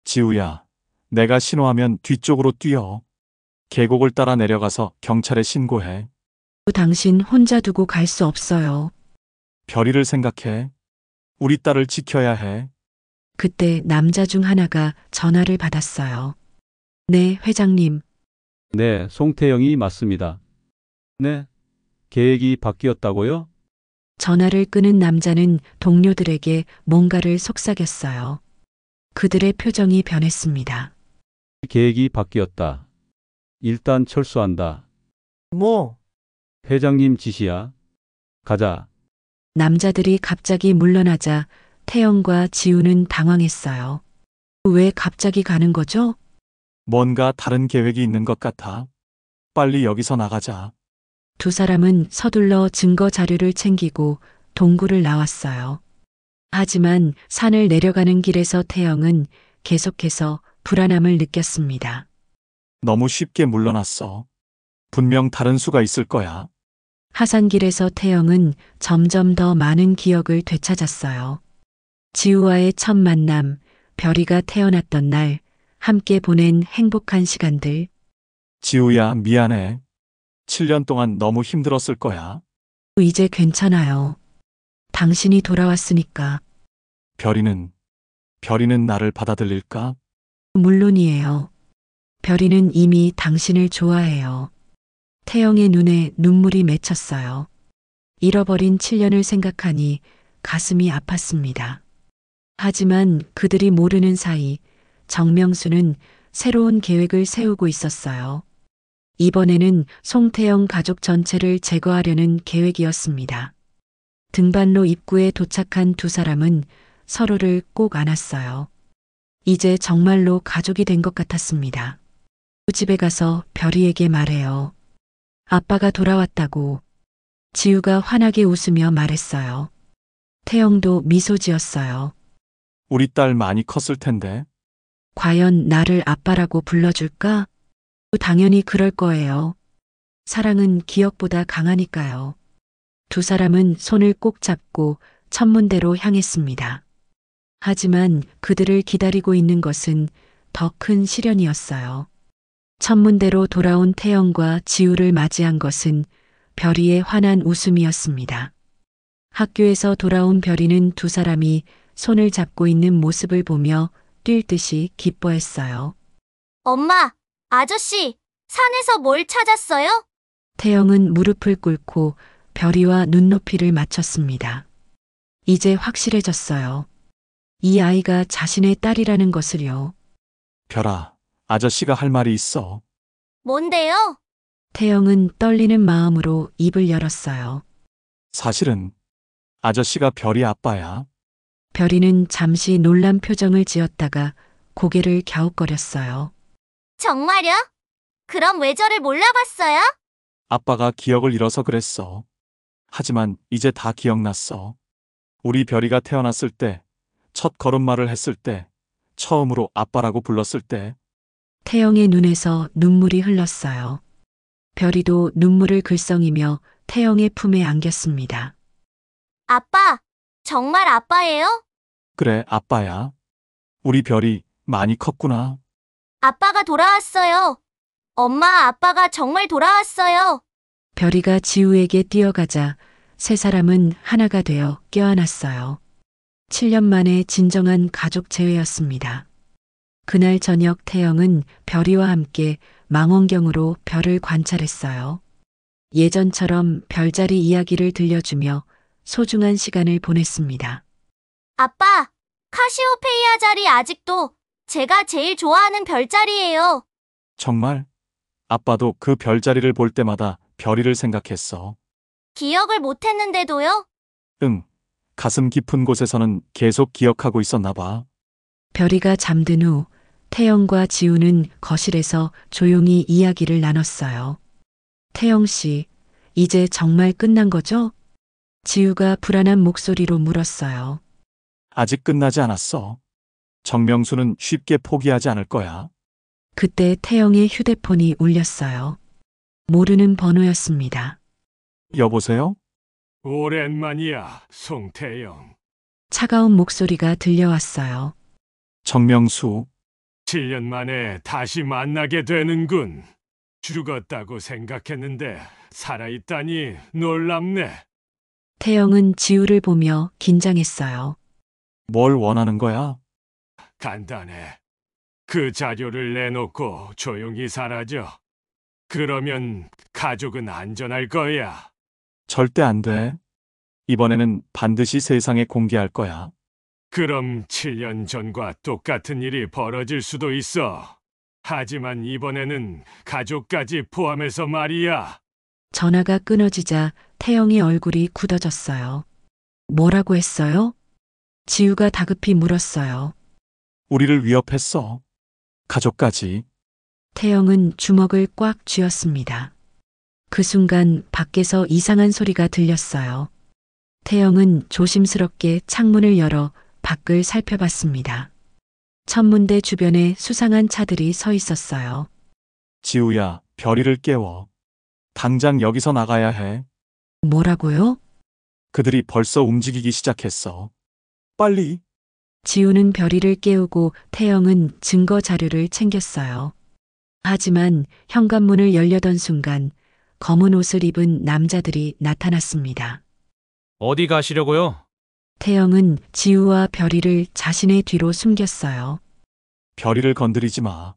C: 지우야, 내가 신호하면 뒤쪽으로 뛰어. 계곡을 따라 내려가서 경찰에 신고해.
A: 당신 혼자 두고 갈 수 없어요.
C: 별이를 생각해. 우리 딸을 지켜야 해.
A: 그때 남자 중 하나가 전화를 받았어요. 네, 회장님.
G: 네, 송태영이 맞습니다. 네, 계획이 바뀌었다고요?
A: 전화를 끄는 남자는 동료들에게 뭔가를 속삭였어요. 그들의 표정이 변했습니다.
G: 계획이 바뀌었다. 일단 철수한다.
H: 뭐?
G: 회장님 지시야. 가자.
A: 남자들이 갑자기 물러나자 태영과 지우는 당황했어요. 왜 갑자기 가는 거죠?
C: 뭔가 다른 계획이 있는 것 같아. 빨리 여기서 나가자.
A: 두 사람은 서둘러 증거 자료를 챙기고 동굴을 나왔어요. 하지만 산을 내려가는 길에서 태영은 계속해서 불안함을 느꼈습니다.
C: 너무 쉽게 물러났어. 분명 다른 수가 있을 거야.
A: 하산길에서 태영은 점점 더 많은 기억을 되찾았어요. 지우와의 첫 만남, 별이가 태어났던 날, 함께 보낸 행복한 시간들.
C: 지우야, 미안해. 7년 동안 너무 힘들었을 거야.
A: 이제 괜찮아요. 당신이 돌아왔으니까.
C: 별이는 나를 받아들일까?
A: 물론이에요. 별이는 이미 당신을 좋아해요. 태영의 눈에 눈물이 맺혔어요. 잃어버린 7년을 생각하니 가슴이 아팠습니다. 하지만 그들이 모르는 사이 정명수는 새로운 계획을 세우고 있었어요. 이번에는 송태영 가족 전체를 제거하려는 계획이었습니다. 등반로 입구에 도착한 두 사람은 서로를 꼭 안았어요. 이제 정말로 가족이 된 것 같았습니다. 집에 가서 별이에게 말해요. 아빠가 돌아왔다고. 지우가 환하게 웃으며 말했어요. 태영도 미소 지었어요.
C: 우리 딸 많이 컸을 텐데.
A: 과연 나를 아빠라고 불러줄까? 당연히 그럴 거예요. 사랑은 기억보다 강하니까요. 두 사람은 손을 꼭 잡고 천문대로 향했습니다. 하지만 그들을 기다리고 있는 것은 더 큰 시련이었어요. 천문대로 돌아온 태영과 지우를 맞이한 것은 별이의 환한 웃음이었습니다. 학교에서 돌아온 별이는 두 사람이 손을 잡고 있는 모습을 보며 뛸 듯이 기뻐했어요.
B: 엄마, 아저씨, 산에서 뭘 찾았어요?
A: 태영은 무릎을 꿇고 별이와 눈높이를 맞췄습니다. 이제 확실해졌어요. 이 아이가 자신의 딸이라는 것을요.
C: 별아, 아저씨가 할 말이 있어.
B: 뭔데요?
A: 태영은 떨리는 마음으로 입을 열었어요.
C: 사실은 아저씨가 별이 아빠야.
A: 별이는 잠시 놀란 표정을 지었다가 고개를 갸웃거렸어요.
B: 정말요? 그럼 왜 저를 몰라봤어요?
C: 아빠가 기억을 잃어서 그랬어. 하지만 이제 다 기억났어. 우리 별이가 태어났을 때, 첫 걸음마를 했을 때, 처음으로 아빠라고 불렀을 때.
A: 태영의 눈에서 눈물이 흘렀어요. 별이도 눈물을 글썽이며 태영의 품에 안겼습니다.
B: 아빠, 정말 아빠예요?
C: 그래, 아빠야. 우리 별이 많이 컸구나.
B: 아빠가 돌아왔어요. 엄마, 아빠가 정말 돌아왔어요.
A: 별이가 지우에게 뛰어가자 세 사람은 하나가 되어 껴안았어요. 7년 만에 진정한 가족 재회였습니다. 그날 저녁 태영은 별이와 함께 망원경으로 별을 관찰했어요. 예전처럼 별자리 이야기를 들려주며 소중한 시간을 보냈습니다.
B: 아빠, 카시오페이아 자리 아직도 제가 제일 좋아하는 별자리예요.
C: 정말? 아빠도 그 별자리를 볼 때마다 별이를 생각했어.
B: 기억을 못했는데도요?
C: 응, 가슴 깊은 곳에서는 계속 기억하고 있었나 봐.
A: 별이가 잠든 후 태영과 지우는 거실에서 조용히 이야기를 나눴어요. 태영 씨, 이제 정말 끝난 거죠? 지우가 불안한 목소리로 물었어요.
C: 아직 끝나지 않았어. 정명수는 쉽게 포기하지 않을 거야.
A: 그때 태영의 휴대폰이 울렸어요. 모르는 번호였습니다.
C: 여보세요?
D: 오랜만이야, 송태영.
A: 차가운 목소리가 들려왔어요.
C: 정명수,
D: 7년 만에 다시 만나게 되는군. 죽었다고 생각했는데 살아있다니 놀랍네.
A: 태영은 지우를 보며 긴장했어요.
C: 뭘 원하는 거야?
D: 간단해. 그 자료를 내놓고 조용히 사라져. 그러면 가족은 안전할 거야.
C: 절대 안 돼. 이번에는 반드시 세상에 공개할 거야.
D: 그럼 7년 전과 똑같은 일이 벌어질 수도 있어. 하지만 이번에는 가족까지 포함해서 말이야.
A: 전화가 끊어지자 태영의 얼굴이 굳어졌어요. 뭐라고 했어요? 지우가 다급히 물었어요.
C: 우리를 위협했어. 가족까지.
A: 태영은 주먹을 꽉 쥐었습니다. 그 순간 밖에서 이상한 소리가 들렸어요. 태영은 조심스럽게 창문을 열어 밖을 살펴봤습니다. 천문대 주변에 수상한 차들이 서 있었어요.
C: 지우야, 별이를 깨워. 당장 여기서 나가야 해.
A: 뭐라고요?
C: 그들이 벌써 움직이기 시작했어. 빨리.
A: 지우는 별이를 깨우고 태영은 증거 자료를 챙겼어요. 하지만 현관문을 열려던 순간 검은 옷을 입은 남자들이 나타났습니다.
H: 어디 가시려고요?
A: 태영은 지우와 별이를 자신의 뒤로 숨겼어요.
C: 별이를 건드리지 마.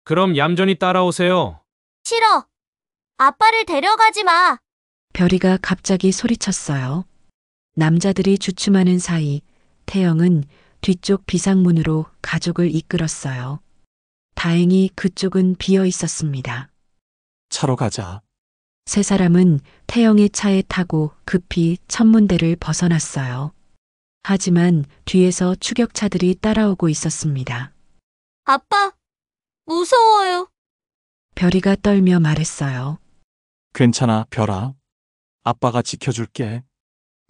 H: 그럼 얌전히 따라오세요.
B: 싫어. 아빠를 데려가지 마.
A: 별이가 갑자기 소리쳤어요. 남자들이 주춤하는 사이 태영은 뒤쪽 비상문으로 가족을 이끌었어요. 다행히 그쪽은 비어 있었습니다.
C: 차로 가자.
A: 세 사람은 태영의 차에 타고 급히 천문대를 벗어났어요. 하지만 뒤에서 추격차들이 따라오고 있었습니다.
B: 아빠, 무서워요.
A: 별이가 떨며 말했어요.
C: 괜찮아, 별아. 아빠가 지켜줄게.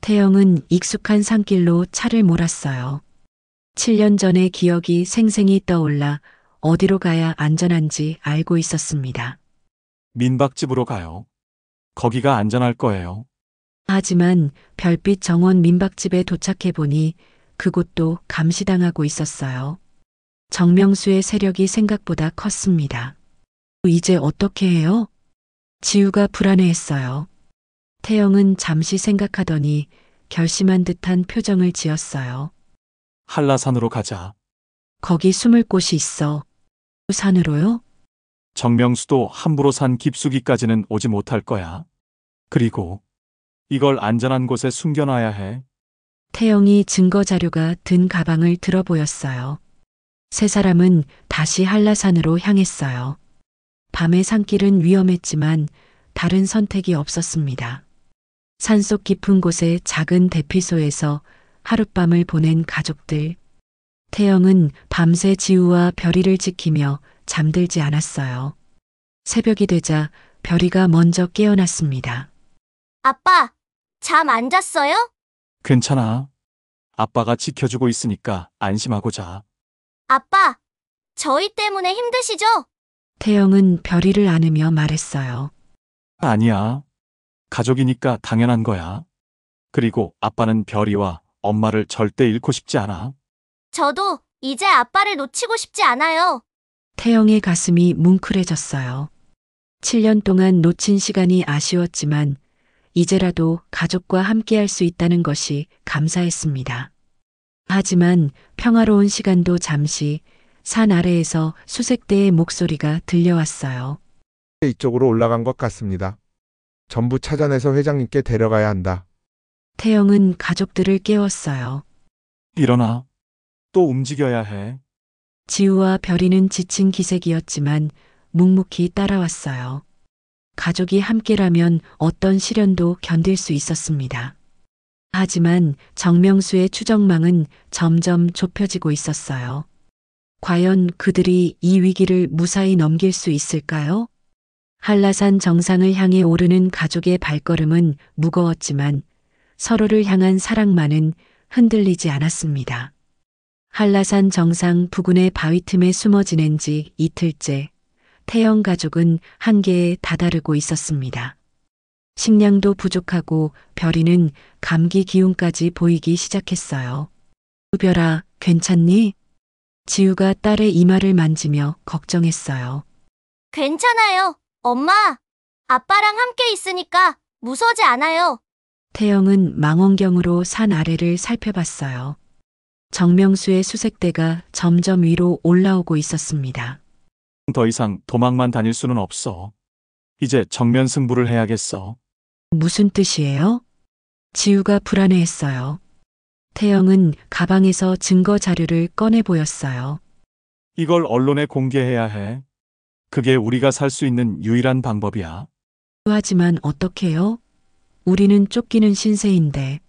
A: 태영은 익숙한 산길로 차를 몰았어요. 7년 전의 기억이 생생히 떠올라 어디로 가야 안전한지 알고 있었습니다.
C: 민박집으로 가요. 거기가 안전할 거예요.
A: 하지만 별빛 정원 민박집에 도착해 보니 그곳도 감시당하고 있었어요. 정명수의 세력이 생각보다 컸습니다. 이제 어떻게 해요? 지우가 불안해했어요. 태영은 잠시 생각하더니 결심한 듯한 표정을 지었어요.
C: 한라산으로 가자.
A: 거기 숨을 곳이 있어. 산으로요?
C: 정명수도 함부로 산 깊숙이까지는 오지 못할 거야. 그리고 이걸 안전한 곳에 숨겨놔야 해.
A: 태영이 증거 자료가 든 가방을 들어 보였어요. 세 사람은 다시 한라산으로 향했어요. 밤의 산길은 위험했지만 다른 선택이 없었습니다. 산속 깊은 곳의 작은 대피소에서 하룻밤을 보낸 가족들. 태영은 밤새 지우와 별이를 지키며 잠들지 않았어요. 새벽이 되자 별이가 먼저 깨어났습니다.
B: 아빠, 잠 안 잤어요?
C: 괜찮아. 아빠가 지켜주고 있으니까 안심하고 자.
B: 아빠, 저희 때문에 힘드시죠?
A: 태영은 별이를 안으며 말했어요.
C: 아니야. 가족이니까 당연한 거야. 그리고 아빠는 별이와 엄마를 절대 잃고 싶지 않아.
B: 저도 이제 아빠를 놓치고 싶지 않아요.
A: 태영의 가슴이 뭉클해졌어요. 7년 동안 놓친 시간이 아쉬웠지만 이제라도 가족과 함께할 수 있다는 것이 감사했습니다. 하지만 평화로운 시간도 잠시 산 아래에서 수색대의 목소리가 들려왔어요.
E: 이쪽으로 올라간 것 같습니다. 전부 찾아내서 회장님께 데려가야 한다.
A: 태영은 가족들을 깨웠어요.
C: 일어나. 또 움직여야 해.
A: 지우와 별이는 지친 기색이었지만 묵묵히 따라왔어요. 가족이 함께라면 어떤 시련도 견딜 수 있었습니다. 하지만 정명수의 추정망은 점점 좁혀지고 있었어요. 과연 그들이 이 위기를 무사히 넘길 수 있을까요? 한라산 정상을 향해 오르는 가족의 발걸음은 무거웠지만 서로를 향한 사랑만은 흔들리지 않았습니다. 한라산 정상 부근의 바위 틈에 숨어 지낸 지 이틀째 태영 가족은 한계에 다다르고 있었습니다. 식량도 부족하고 별이는 감기 기운까지 보이기 시작했어요. 별아, 괜찮니? 지우가 딸의 이마를 만지며 걱정했어요.
B: 괜찮아요. 엄마, 아빠랑 함께 있으니까 무서워지 않아요.
A: 태영은 망원경으로 산 아래를 살펴봤어요. 정명수의 수색대가 점점 위로 올라오고 있었습니다.
C: 더 이상 도망만 다닐 수는 없어. 이제 정면 승부를 해야겠어.
A: 무슨 뜻이에요? 지우가 불안해했어요. 태영은 가방에서 증거 자료를 꺼내 보였어요.
C: 이걸 언론에 공개해야 해. 그게 우리가 살 수 있는 유일한 방법이야.
A: 하지만 어떡해요? 우리는 쫓기는 신세인데.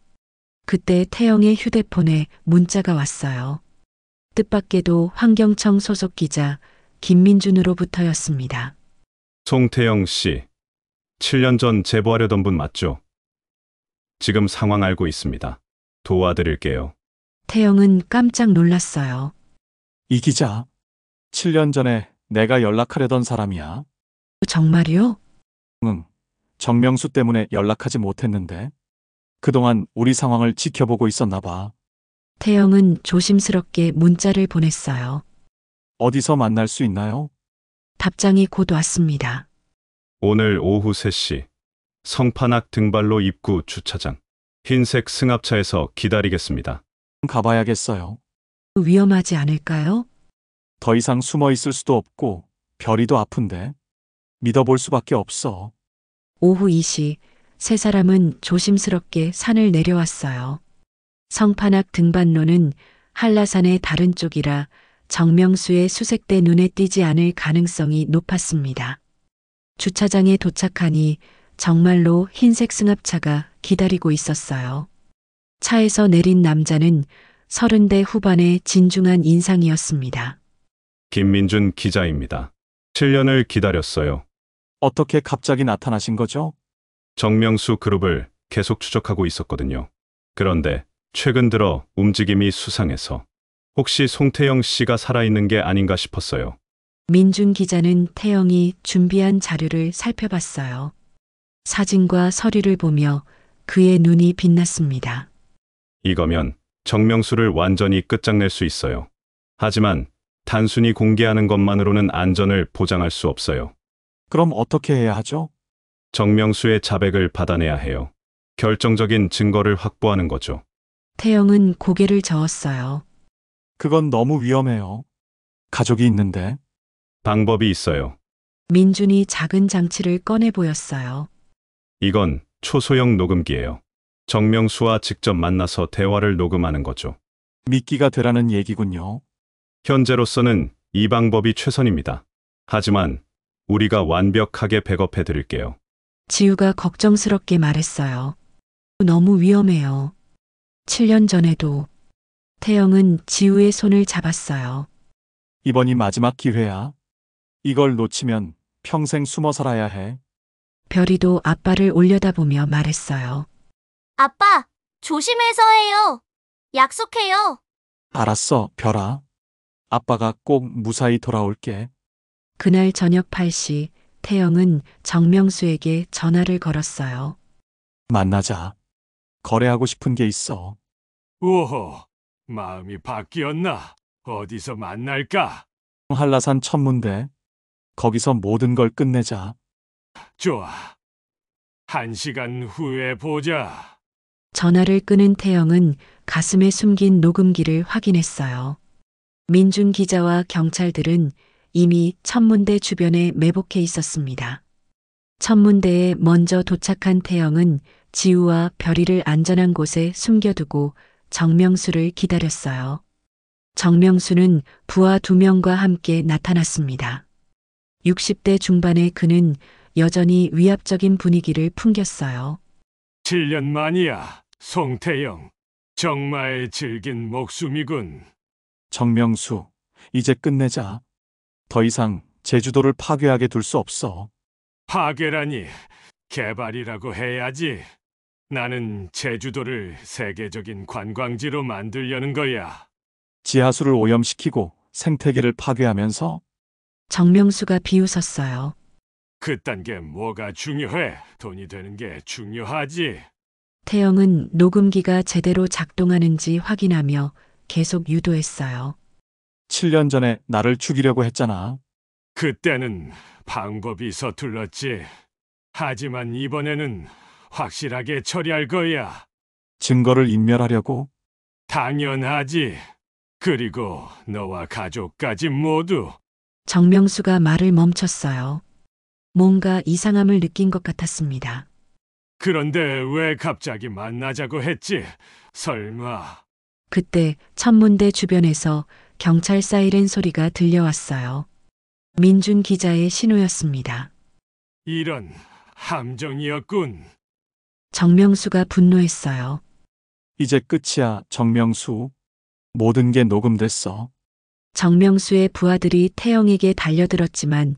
A: 그때 태영의 휴대폰에 문자가 왔어요. 뜻밖에도 환경청 소속 기자 김민준으로부터였습니다.
I: 송태영 씨, 7년 전 제보하려던 분 맞죠? 지금 상황 알고 있습니다. 도와드릴게요.
A: 태영은 깜짝 놀랐어요.
C: 이 기자, 7년 전에 내가 연락하려던 사람이야.
A: 정말요?
C: 응. 정명수 때문에 연락하지 못했는데. 그동안 우리 상황을 지켜보고 있었나 봐.
A: 태영은 조심스럽게 문자를 보냈어요.
C: 어디서 만날 수 있나요?
A: 답장이 곧 왔습니다.
I: 오늘 오후 3시. 성판악 등발로 입구 주차장. 흰색 승합차에서 기다리겠습니다.
C: 가봐야겠어요.
A: 위험하지 않을까요?
C: 더 이상 숨어 있을 수도 없고 별이도 아픈데 믿어볼 수밖에 없어.
A: 오후 2시 세 사람은 조심스럽게 산을 내려왔어요. 성판악 등반로는 한라산의 다른 쪽이라 정명수의 수색대 눈에 띄지 않을 가능성이 높았습니다. 주차장에 도착하니 정말로 흰색 승합차가 기다리고 있었어요. 차에서 내린 남자는 30대 후반의 진중한 인상이었습니다.
I: 김민준 기자입니다. 7년을 기다렸어요.
C: 어떻게 갑자기 나타나신 거죠?
I: 정명수 그룹을 계속 추적하고 있었거든요. 그런데 최근 들어 움직임이 수상해서 혹시 송태영 씨가 살아있는 게 아닌가 싶었어요.
A: 민준 기자는 태영이 준비한 자료를 살펴봤어요. 사진과 서류를 보며 그의 눈이 빛났습니다.
I: 이거면 정명수를 완전히 끝장낼 수 있어요. 하지만 단순히 공개하는 것만으로는 안전을 보장할 수 없어요.
C: 그럼 어떻게 해야 하죠?
I: 정명수의 자백을 받아내야 해요. 결정적인 증거를 확보하는 거죠.
A: 태영은 고개를 저었어요.
C: 그건 너무 위험해요. 가족이 있는데.
I: 방법이 있어요.
A: 민준이 작은 장치를 꺼내 보였어요.
I: 이건 초소형 녹음기예요. 정명수와 직접 만나서 대화를 녹음하는 거죠.
C: 미끼가 되라는 얘기군요.
I: 현재로서는 이 방법이 최선입니다. 하지만 우리가 완벽하게 백업해 드릴게요.
A: 지우가 걱정스럽게 말했어요. 너무 위험해요. 7년 전에도 태영은 지우의 손을 잡았어요.
C: 이번이 마지막 기회야. 이걸 놓치면 평생 숨어 살아야 해.
A: 별이도 아빠를 올려다보며 말했어요.
B: 아빠, 조심해서 해요. 약속해요.
C: 알았어, 별아. 아빠가 꼭 무사히 돌아올게.
A: 그날 저녁 8시 태영은 정명수에게 전화를 걸었어요.
C: 만나자. 거래하고 싶은 게 있어.
D: 오호, 마음이 바뀌었나? 어디서 만날까?
C: 한라산 천문대. 거기서 모든 걸 끝내자.
D: 좋아. 1시간 후에 보자.
A: 전화를 끊은 태영은 가슴에 숨긴 녹음기를 확인했어요. 민준 기자와 경찰들은 이미 천문대 주변에 매복해 있었습니다. 천문대에 먼저 도착한 태영은 지우와 별이를 안전한 곳에 숨겨두고 정명수를 기다렸어요. 정명수는 부하 2명과 함께 나타났습니다. 60대 중반의 그는 여전히 위압적인 분위기를 풍겼어요.
D: 7년 만이야, 송태영. 정말 질긴 목숨이군.
C: 정명수, 이제 끝내자. 더 이상 제주도를 파괴하게 둘 수 없어.
D: 파괴라니, 개발이라고 해야지. 나는 제주도를 세계적인 관광지로 만들려는 거야.
C: 지하수를 오염시키고 생태계를 파괴하면서
A: 정명수가 비웃었어요.
D: 그딴 게 뭐가 중요해? 돈이 되는 게 중요하지.
A: 태영은 녹음기가 제대로 작동하는지 확인하며 계속 유도했어요.
C: 7년 전에 나를 죽이려고 했잖아.
D: 그때는 방법이 서툴렀지. 하지만 이번에는 확실하게 처리할 거야.
C: 증거를 인멸하려고.
D: 당연하지. 그리고 너와 가족까지 모두.
A: 정명수가 말을 멈췄어요. 뭔가 이상함을 느낀 것 같았습니다.
D: 그런데 왜 갑자기 만나자고 했지? 설마.
A: 그때 천문대 주변에서 경찰 사이렌 소리가 들려왔어요. 민준 기자의 신호였습니다.
D: 이런 함정이었군.
A: 정명수가 분노했어요.
C: 이제 끝이야, 정명수. 모든 게 녹음됐어.
A: 정명수의 부하들이 태영에게 달려들었지만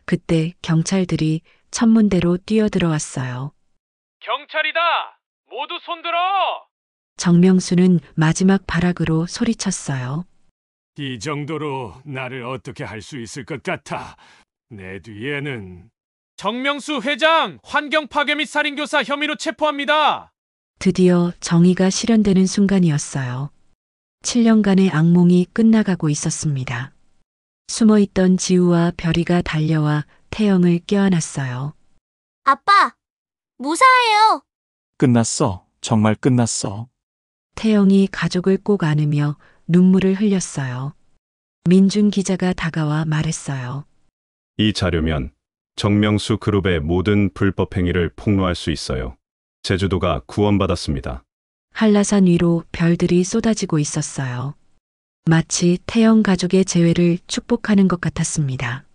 A: 그때 경찰들이 천문대로 뛰어들어왔어요.
H: 경찰이다! 모두 손들어!
A: 정명수는 마지막 발악으로 소리쳤어요.
D: 이 정도로 나를 어떻게 할 수 있을 것 같아. 내 뒤에는.
H: 정명수 회장 환경 파괴 및 살인교사 혐의로 체포합니다.
A: 드디어 정의가 실현되는 순간이었어요. 7년간의 악몽이 끝나가고 있었습니다. 숨어있던 지우와 별이가 달려와 태영을 껴안았어요.
B: 아빠, 무사해요.
C: 끝났어. 정말 끝났어.
A: 태영이 가족을 꼭 안으며 눈물을 흘렸어요. 민준 기자가 다가와 말했어요.
I: 이 자료면 정명수 그룹의 모든 불법 행위를 폭로할 수 있어요. 제주도가 구원받았습니다.
A: 한라산 위로 별들이 쏟아지고 있었어요. 마치 태영 가족의 재회를 축복하는 것 같았습니다.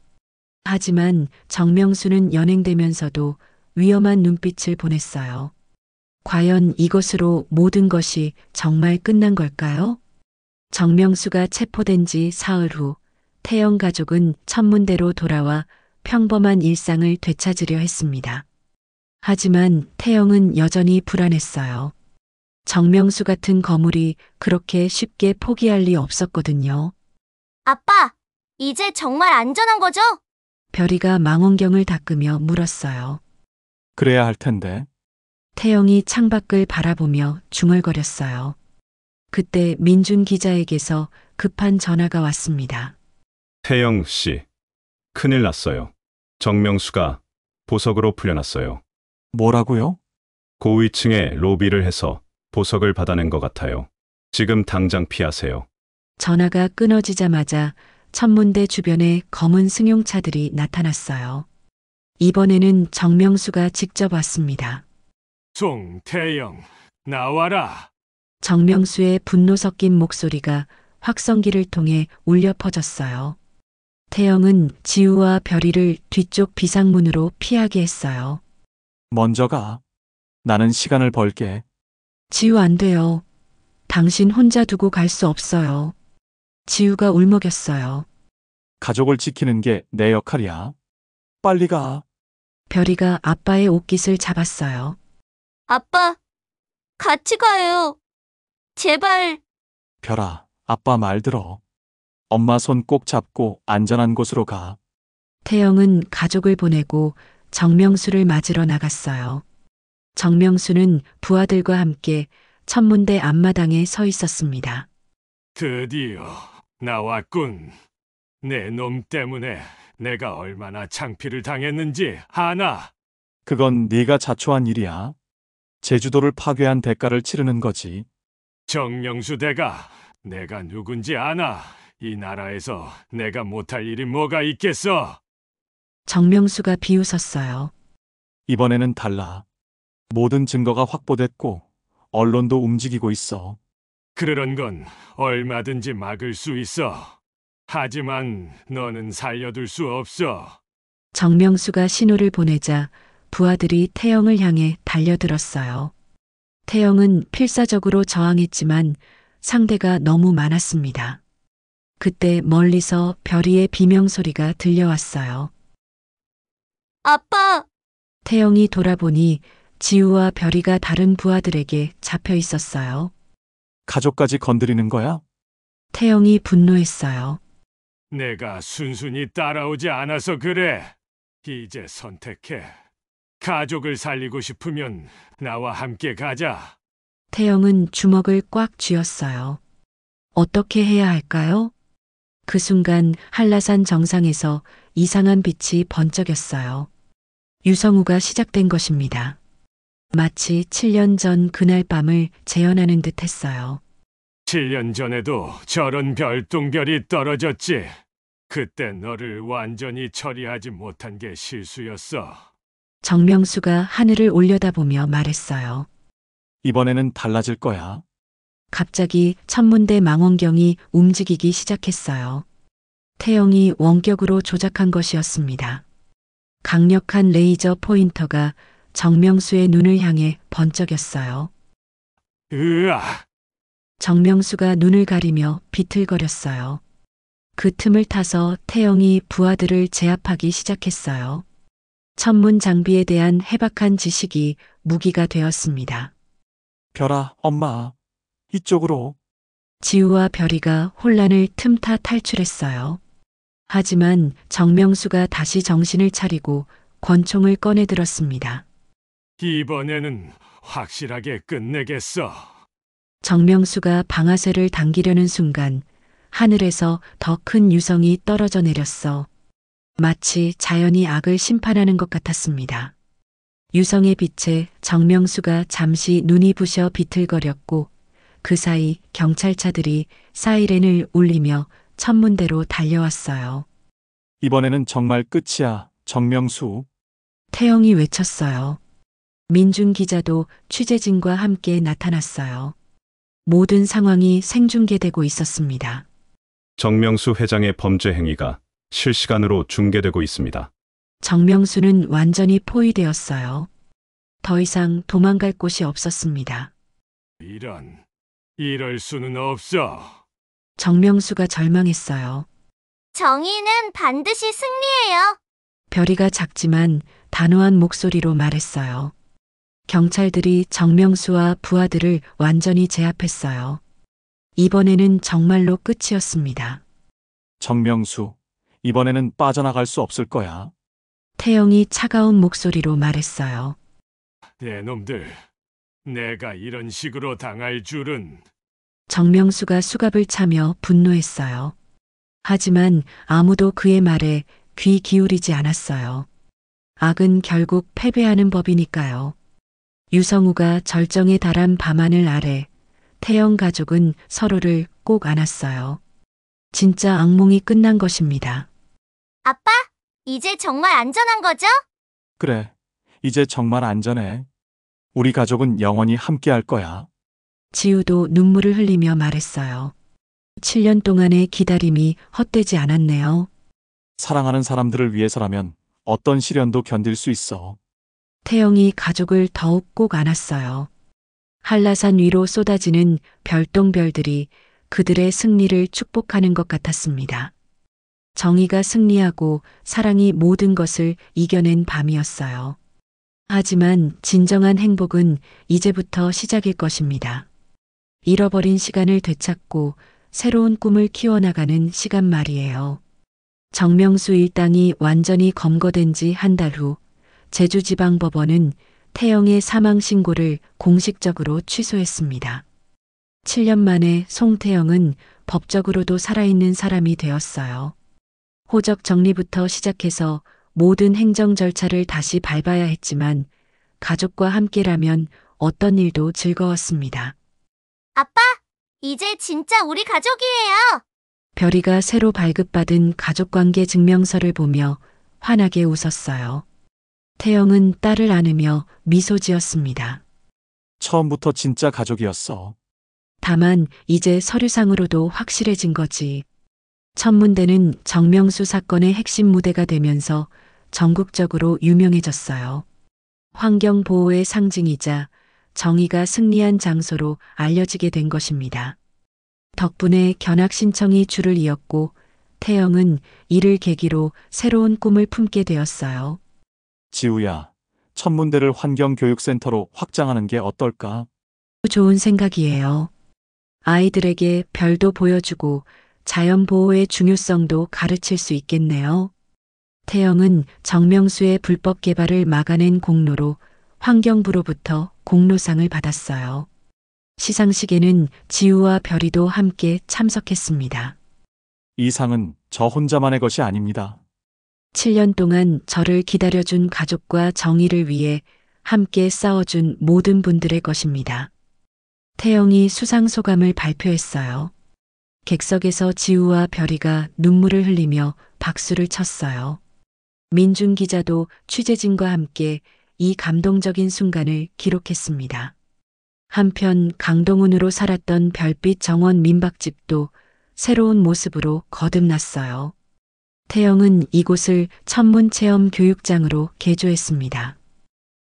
A: 하지만 정명수는 연행되면서도 위험한 눈빛을 보냈어요. 과연 이것으로 모든 것이 정말 끝난 걸까요? 정명수가 체포된 지 사흘 후 태영 가족은 천문대로 돌아와 평범한 일상을 되찾으려 했습니다. 하지만 태영은 여전히 불안했어요. 정명수 같은 거물이 그렇게 쉽게 포기할 리 없었거든요.
B: 아빠, 이제 정말 안전한 거죠?
A: 별이가 망원경을 닦으며 물었어요.
C: 그래야 할 텐데.
A: 태영이 창밖을 바라보며 중얼거렸어요. 그때 민준 기자에게서 급한 전화가 왔습니다.
I: 태영 씨, 큰일 났어요. 정명수가 보석으로 풀려났어요.
C: 뭐라고요?
I: 고위층에 로비를 해서 보석을 받아낸 것 같아요. 지금 당장 피하세요.
A: 전화가 끊어지자마자 천문대 주변에 검은 승용차들이 나타났어요. 이번에는 정명수가 직접 왔습니다.
D: 송태영, 나와라.
A: 정명수의 분노 섞인 목소리가 확성기를 통해 울려 퍼졌어요. 태영은 지우와 별이를 뒤쪽 비상문으로 피하게 했어요.
C: 먼저 가. 나는 시간을 벌게.
A: 지우 안 돼요. 당신 혼자 두고 갈 수 없어요. 지우가 울먹였어요.
C: 가족을 지키는 게 내 역할이야. 빨리 가.
A: 별이가 아빠의 옷깃을 잡았어요.
B: 아빠, 같이 가요. 제발.
C: 별아, 아빠 말 들어. 엄마 손 꼭 잡고 안전한 곳으로 가.
A: 태영은 가족을 보내고 정명수를 맞으러 나갔어요. 정명수는 부하들과 함께 천문대 앞마당에 서 있었습니다.
D: 드디어 나왔군. 내 놈 때문에 내가 얼마나 창피를 당했는지 아나?
C: 그건 네가 자초한 일이야. 제주도를 파괴한 대가를 치르는 거지.
D: 정명수 대가 내가 누군지 아나? 이 나라에서 내가 못할 일이 뭐가 있겠어?
A: 정명수가 비웃었어요.
C: 이번에는 달라. 모든 증거가 확보됐고 언론도 움직이고 있어.
D: 그런 건 얼마든지 막을 수 있어. 하지만 너는 살려둘 수 없어.
A: 정명수가 신호를 보내자 부하들이 태영을 향해 달려들었어요. 태영은 필사적으로 저항했지만 상대가 너무 많았습니다. 그때 멀리서 별이의 비명소리가 들려왔어요.
B: 아빠,
A: 태영이 돌아보니 지우와 별이가 다른 부하들에게 잡혀 있었어요.
C: 가족까지 건드리는 거야?
A: 태영이 분노했어요.
D: 내가 순순히 따라오지 않아서 그래. 이제 선택해. 가족을 살리고 싶으면 나와 함께 가자.
A: 태영은 주먹을 꽉 쥐었어요. 어떻게 해야 할까요? 그 순간 한라산 정상에서 이상한 빛이 번쩍였어요. 유성우가 시작된 것입니다. 마치 7년 전 그날 밤을 재현하는 듯 했어요.
D: 7년 전에도 저런 별똥별이 떨어졌지. 그때 너를 완전히 처리하지 못한 게 실수였어.
A: 정명수가 하늘을 올려다보며 말했어요.
C: 이번에는 달라질 거야.
A: 갑자기 천문대 망원경이 움직이기 시작했어요. 태영이 원격으로 조작한 것이었습니다. 강력한 레이저 포인터가 정명수의 눈을 향해 번쩍였어요.
D: 으아!
A: 정명수가 눈을 가리며 비틀거렸어요. 그 틈을 타서 태영이 부하들을 제압하기 시작했어요. 천문 장비에 대한 해박한 지식이 무기가 되었습니다.
C: 별아, 엄마. 이쪽으로.
A: 지우와 별이가 혼란을 틈타 탈출했어요. 하지만 정명수가 다시 정신을 차리고 권총을 꺼내 들었습니다.
D: 이번에는 확실하게 끝내겠어.
A: 정명수가 방아쇠를 당기려는 순간 하늘에서 더 큰 유성이 떨어져 내렸어. 마치 자연이 악을 심판하는 것 같았습니다. 유성의 빛에 정명수가 잠시 눈이 부셔 비틀거렸고 그 사이 경찰차들이 사이렌을 울리며 천문대로 달려왔어요.
C: 이번에는 정말 끝이야, 정명수.
A: 태영이 외쳤어요. 민준 기자도 취재진과 함께 나타났어요. 모든 상황이 생중계되고 있었습니다.
I: 정명수 회장의 범죄 행위가 실시간으로 중계되고 있습니다.
A: 정명수는 완전히 포위되었어요. 더 이상 도망갈 곳이 없었습니다.
D: 이럴 수는 없어.
A: 정명수가 절망했어요.
B: 정의는 반드시 승리해요.
A: 별이가 작지만 단호한 목소리로 말했어요. 경찰들이 정명수와 부하들을 완전히 제압했어요. 이번에는 정말로 끝이었습니다.
C: 정명수, 이번에는 빠져나갈 수 없을 거야.
A: 태영이 차가운 목소리로 말했어요.
D: 내 놈들, 내가 이런 식으로 당할 줄은.
A: 정명수가 수갑을 차며 분노했어요. 하지만 아무도 그의 말에 귀 기울이지 않았어요. 악은 결국 패배하는 법이니까요. 유성우가 절정에 달한 밤하늘 아래 태영 가족은 서로를 꼭 안았어요. 진짜 악몽이 끝난 것입니다.
B: 아빠, 이제 정말 안전한 거죠?
C: 그래, 이제 정말 안전해. 우리 가족은 영원히 함께할 거야.
A: 지우도 눈물을 흘리며 말했어요. 7년 동안의 기다림이 헛되지 않았네요.
C: 사랑하는 사람들을 위해서라면 어떤 시련도 견딜 수 있어.
A: 태영이 가족을 더욱 꼭 안았어요. 한라산 위로 쏟아지는 별똥별들이 그들의 승리를 축복하는 것 같았습니다. 정의가 승리하고 사랑이 모든 것을 이겨낸 밤이었어요. 하지만 진정한 행복은 이제부터 시작일 것입니다. 잃어버린 시간을 되찾고 새로운 꿈을 키워나가는 시간 말이에요. 정명수 일당이 완전히 검거된 지 한 달 후 제주지방법원은 태영의 사망 신고를 공식적으로 취소했습니다. 7년 만에 송태영은 법적으로도 살아있는 사람이 되었어요. 호적 정리부터 시작해서 모든 행정 절차를 다시 밟아야 했지만 가족과 함께라면 어떤 일도 즐거웠습니다.
B: 아빠, 이제 진짜 우리 가족이에요.
A: 별이가 새로 발급받은 가족관계 증명서를 보며 환하게 웃었어요. 태영은 딸을 안으며 미소 지었습니다.
C: 처음부터 진짜 가족이었어.
A: 다만 이제 서류상으로도 확실해진 거지. 천문대는 정명수 사건의 핵심 무대가 되면서 전국적으로 유명해졌어요. 환경보호의 상징이자 정의가 승리한 장소로 알려지게 된 것입니다. 덕분에 견학 신청이 줄을 이었고 태영은 이를 계기로 새로운 꿈을 품게 되었어요.
C: 지우야, 천문대를 환경교육센터로 확장하는 게 어떨까?
A: 좋은 생각이에요. 아이들에게 별도 보여주고 자연보호의 중요성도 가르칠 수 있겠네요. 태영은 정명수의 불법 개발을 막아낸 공로로 환경부로부터 공로상을 받았어요. 시상식에는 지우와 별이도 함께 참석했습니다.
C: 이 상은 저 혼자만의 것이 아닙니다.
A: 7년 동안 저를 기다려준 가족과 정의를 위해 함께 싸워준 모든 분들의 것입니다. 태영이 수상 소감을 발표했어요. 객석에서 지우와 별이가 눈물을 흘리며 박수를 쳤어요. 민준 기자도 취재진과 함께 이 감동적인 순간을 기록했습니다. 한편 강동원으로 살았던 별빛 정원 민박집도 새로운 모습으로 거듭났어요. 태영은 이곳을 천문체험 교육장으로 개조했습니다.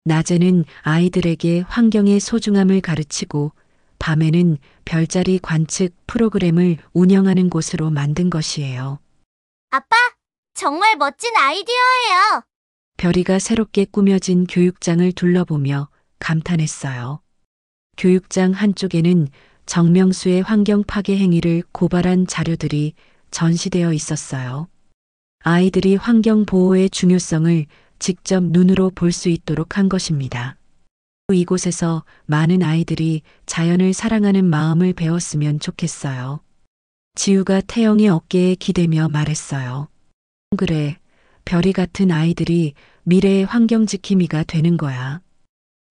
A: 낮에는 아이들에게 환경의 소중함을 가르치고 밤에는 별자리 관측 프로그램을 운영하는 곳으로 만든 것이에요.
B: 아빠, 정말 멋진 아이디어예요.
A: 별이가 새롭게 꾸며진 교육장을 둘러보며 감탄했어요. 교육장 한쪽에는 정명수의 환경 파괴 행위를 고발한 자료들이 전시되어 있었어요. 아이들이 환경 보호의 중요성을 직접 눈으로 볼 수 있도록 한 것입니다. 이곳에서 많은 아이들이 자연을 사랑하는 마음을 배웠으면 좋겠어요. 지우가 태영의 어깨에 기대며 말했어요. 그래, 별이 같은 아이들이 미래의 환경 지킴이가 되는 거야.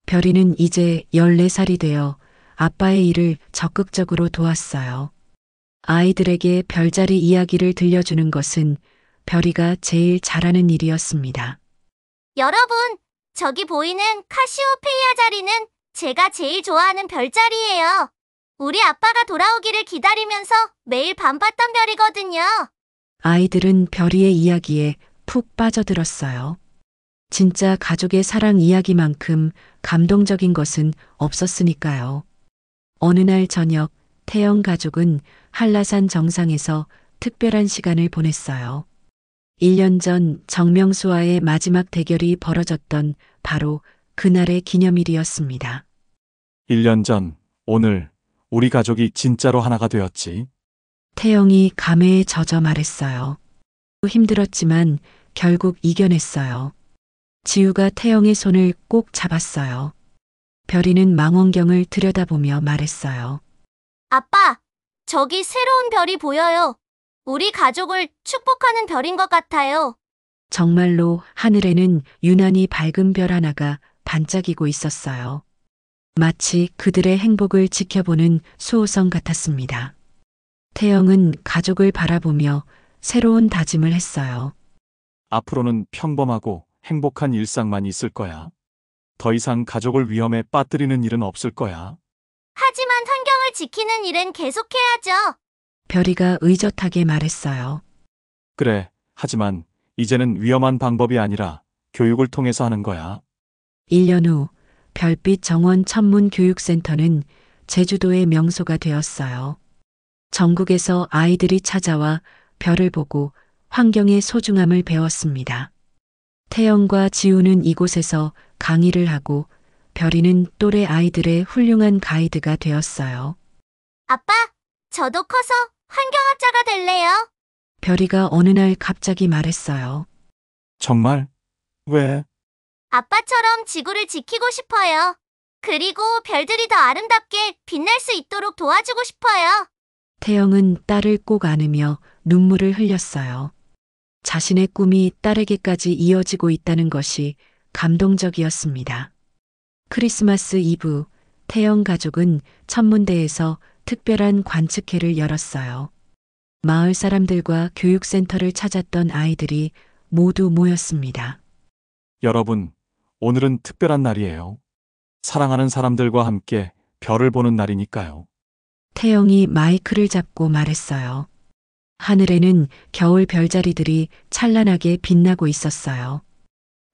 A: 별이는 이제 14살이 되어 아빠의 일을 적극적으로 도왔어요. 아이들에게 별자리 이야기를 들려주는 것은 별이가 제일 잘하는 일이었습니다.
B: 여러분, 저기 보이는 카시오페이아 자리는 제가 제일 좋아하는 별자리예요. 우리 아빠가 돌아오기를 기다리면서 매일 밤 봤던 별이거든요.
A: 아이들은 별이의 이야기에 푹 빠져들었어요. 진짜 가족의 사랑 이야기만큼 감동적인 것은 없었으니까요. 어느 날 저녁, 태영 가족은 한라산 정상에서 특별한 시간을 보냈어요. 1년 전 정명수와의 마지막 대결이 벌어졌던 바로 그날의 기념일이었습니다.
C: 1년 전, 오늘, 우리 가족이 진짜로 하나가 되었지.
A: 태영이 감회에 젖어 말했어요. 힘들었지만 결국 이겨냈어요. 지우가 태영의 손을 꼭 잡았어요. 별이는 망원경을 들여다보며 말했어요.
B: 아빠, 저기 새로운 별이 보여요. 우리 가족을 축복하는 별인 것 같아요.
A: 정말로 하늘에는 유난히 밝은 별 하나가 반짝이고 있었어요. 마치 그들의 행복을 지켜보는 수호성 같았습니다. 태영은 가족을 바라보며 새로운 다짐을 했어요.
C: 앞으로는 평범하고 행복한 일상만 있을 거야. 더 이상 가족을 위험에 빠뜨리는 일은 없을 거야.
B: 하지만 환경을 지키는 일은 계속해야죠.
A: 별이가 의젓하게 말했어요.
C: 그래, 하지만 이제는 위험한 방법이 아니라 교육을 통해서 하는 거야.
A: 1년 후 별빛 정원 천문교육센터는 제주도의 명소가 되었어요. 전국에서 아이들이 찾아와 별을 보고 환경의 소중함을 배웠습니다. 태영과 지우는 이곳에서 강의를 하고 별이는 또래 아이들의 훌륭한 가이드가 되었어요.
B: 아빠, 저도 커서 환경학자가 될래요.
A: 별이가 어느 날 갑자기 말했어요.
C: 정말? 왜?
B: 아빠처럼 지구를 지키고 싶어요. 그리고 별들이 더 아름답게 빛날 수 있도록 도와주고 싶어요.
A: 태영은 딸을 꼭 안으며 눈물을 흘렸어요. 자신의 꿈이 딸에게까지 이어지고 있다는 것이 감동적이었습니다. 크리스마스 이브, 태영 가족은 천문대에서 특별한 관측회를 열었어요. 마을 사람들과 교육센터를 찾았던 아이들이 모두 모였습니다.
C: 여러분, 오늘은 특별한 날이에요. 사랑하는 사람들과 함께 별을 보는 날이니까요.
A: 태영이 마이크를 잡고 말했어요. 하늘에는 겨울 별자리들이 찬란하게 빛나고 있었어요.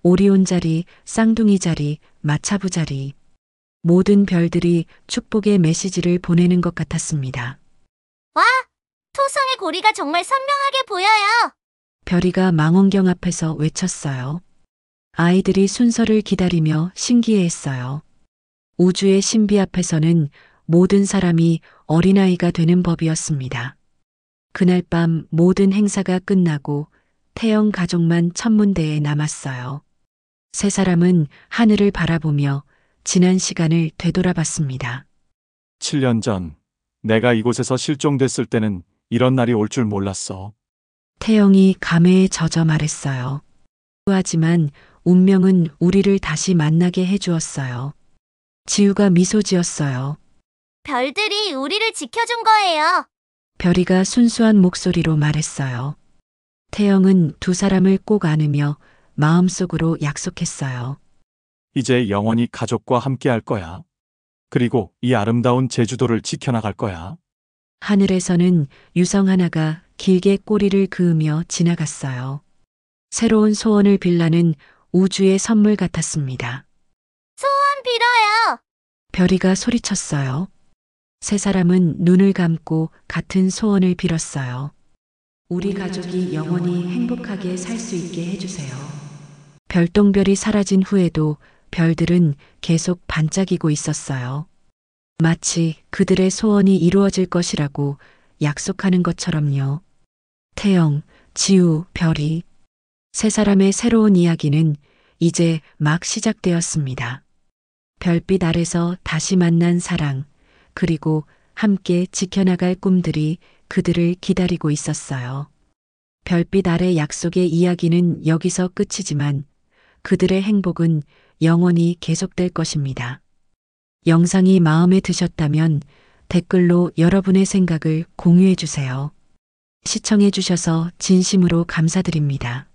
A: 오리온 자리, 쌍둥이 자리, 마차부 자리. 모든 별들이 축복의 메시지를 보내는 것 같았습니다.
B: 와, 토성의 고리가 정말 선명하게 보여요.
A: 별이가 망원경 앞에서 외쳤어요. 아이들이 순서를 기다리며 신기해했어요. 우주의 신비 앞에서는 모든 사람이 어린아이가 되는 법이었습니다. 그날 밤 모든 행사가 끝나고 태영 가족만 천문대에 남았어요. 세 사람은 하늘을 바라보며 지난 시간을 되돌아봤습니다.
C: 7년 전, 내가 이곳에서 실종됐을 때는 이런 날이 올 줄 몰랐어.
A: 태영이 감회에 젖어 말했어요. 하지만 운명은 우리를 다시 만나게 해주었어요. 지우가 미소 지었어요.
B: 별들이 우리를 지켜준 거예요.
A: 별이가 순수한 목소리로 말했어요. 태영은 두 사람을 꼭 안으며 마음속으로 약속했어요.
C: 이제 영원히 가족과 함께 할 거야. 그리고 이 아름다운 제주도를 지켜나갈 거야.
A: 하늘에서는 유성 하나가 길게 꼬리를 그으며 지나갔어요. 새로운 소원을 빌라는 우주의 선물 같았습니다.
B: 소원 빌어요.
A: 별이가 소리쳤어요. 세 사람은 눈을 감고 같은 소원을 빌었어요. 우리 가족이 영원히 행복하게 살 수 있게 해주세요. 별똥별이 사라진 후에도 별들은 계속 반짝이고 있었어요. 마치 그들의 소원이 이루어질 것이라고 약속하는 것처럼요. 태영, 지우, 별이. 세 사람의 새로운 이야기는 이제 막 시작되었습니다. 별빛 아래서 다시 만난 사랑, 그리고 함께 지켜나갈 꿈들이 그들을 기다리고 있었어요. 별빛 아래 약속의 이야기는 여기서 끝이지만 그들의 행복은 영원히 계속될 것입니다. 영상이 마음에 드셨다면 댓글로 여러분의 생각을 공유해 주세요. 시청해 주셔서 진심으로 감사드립니다.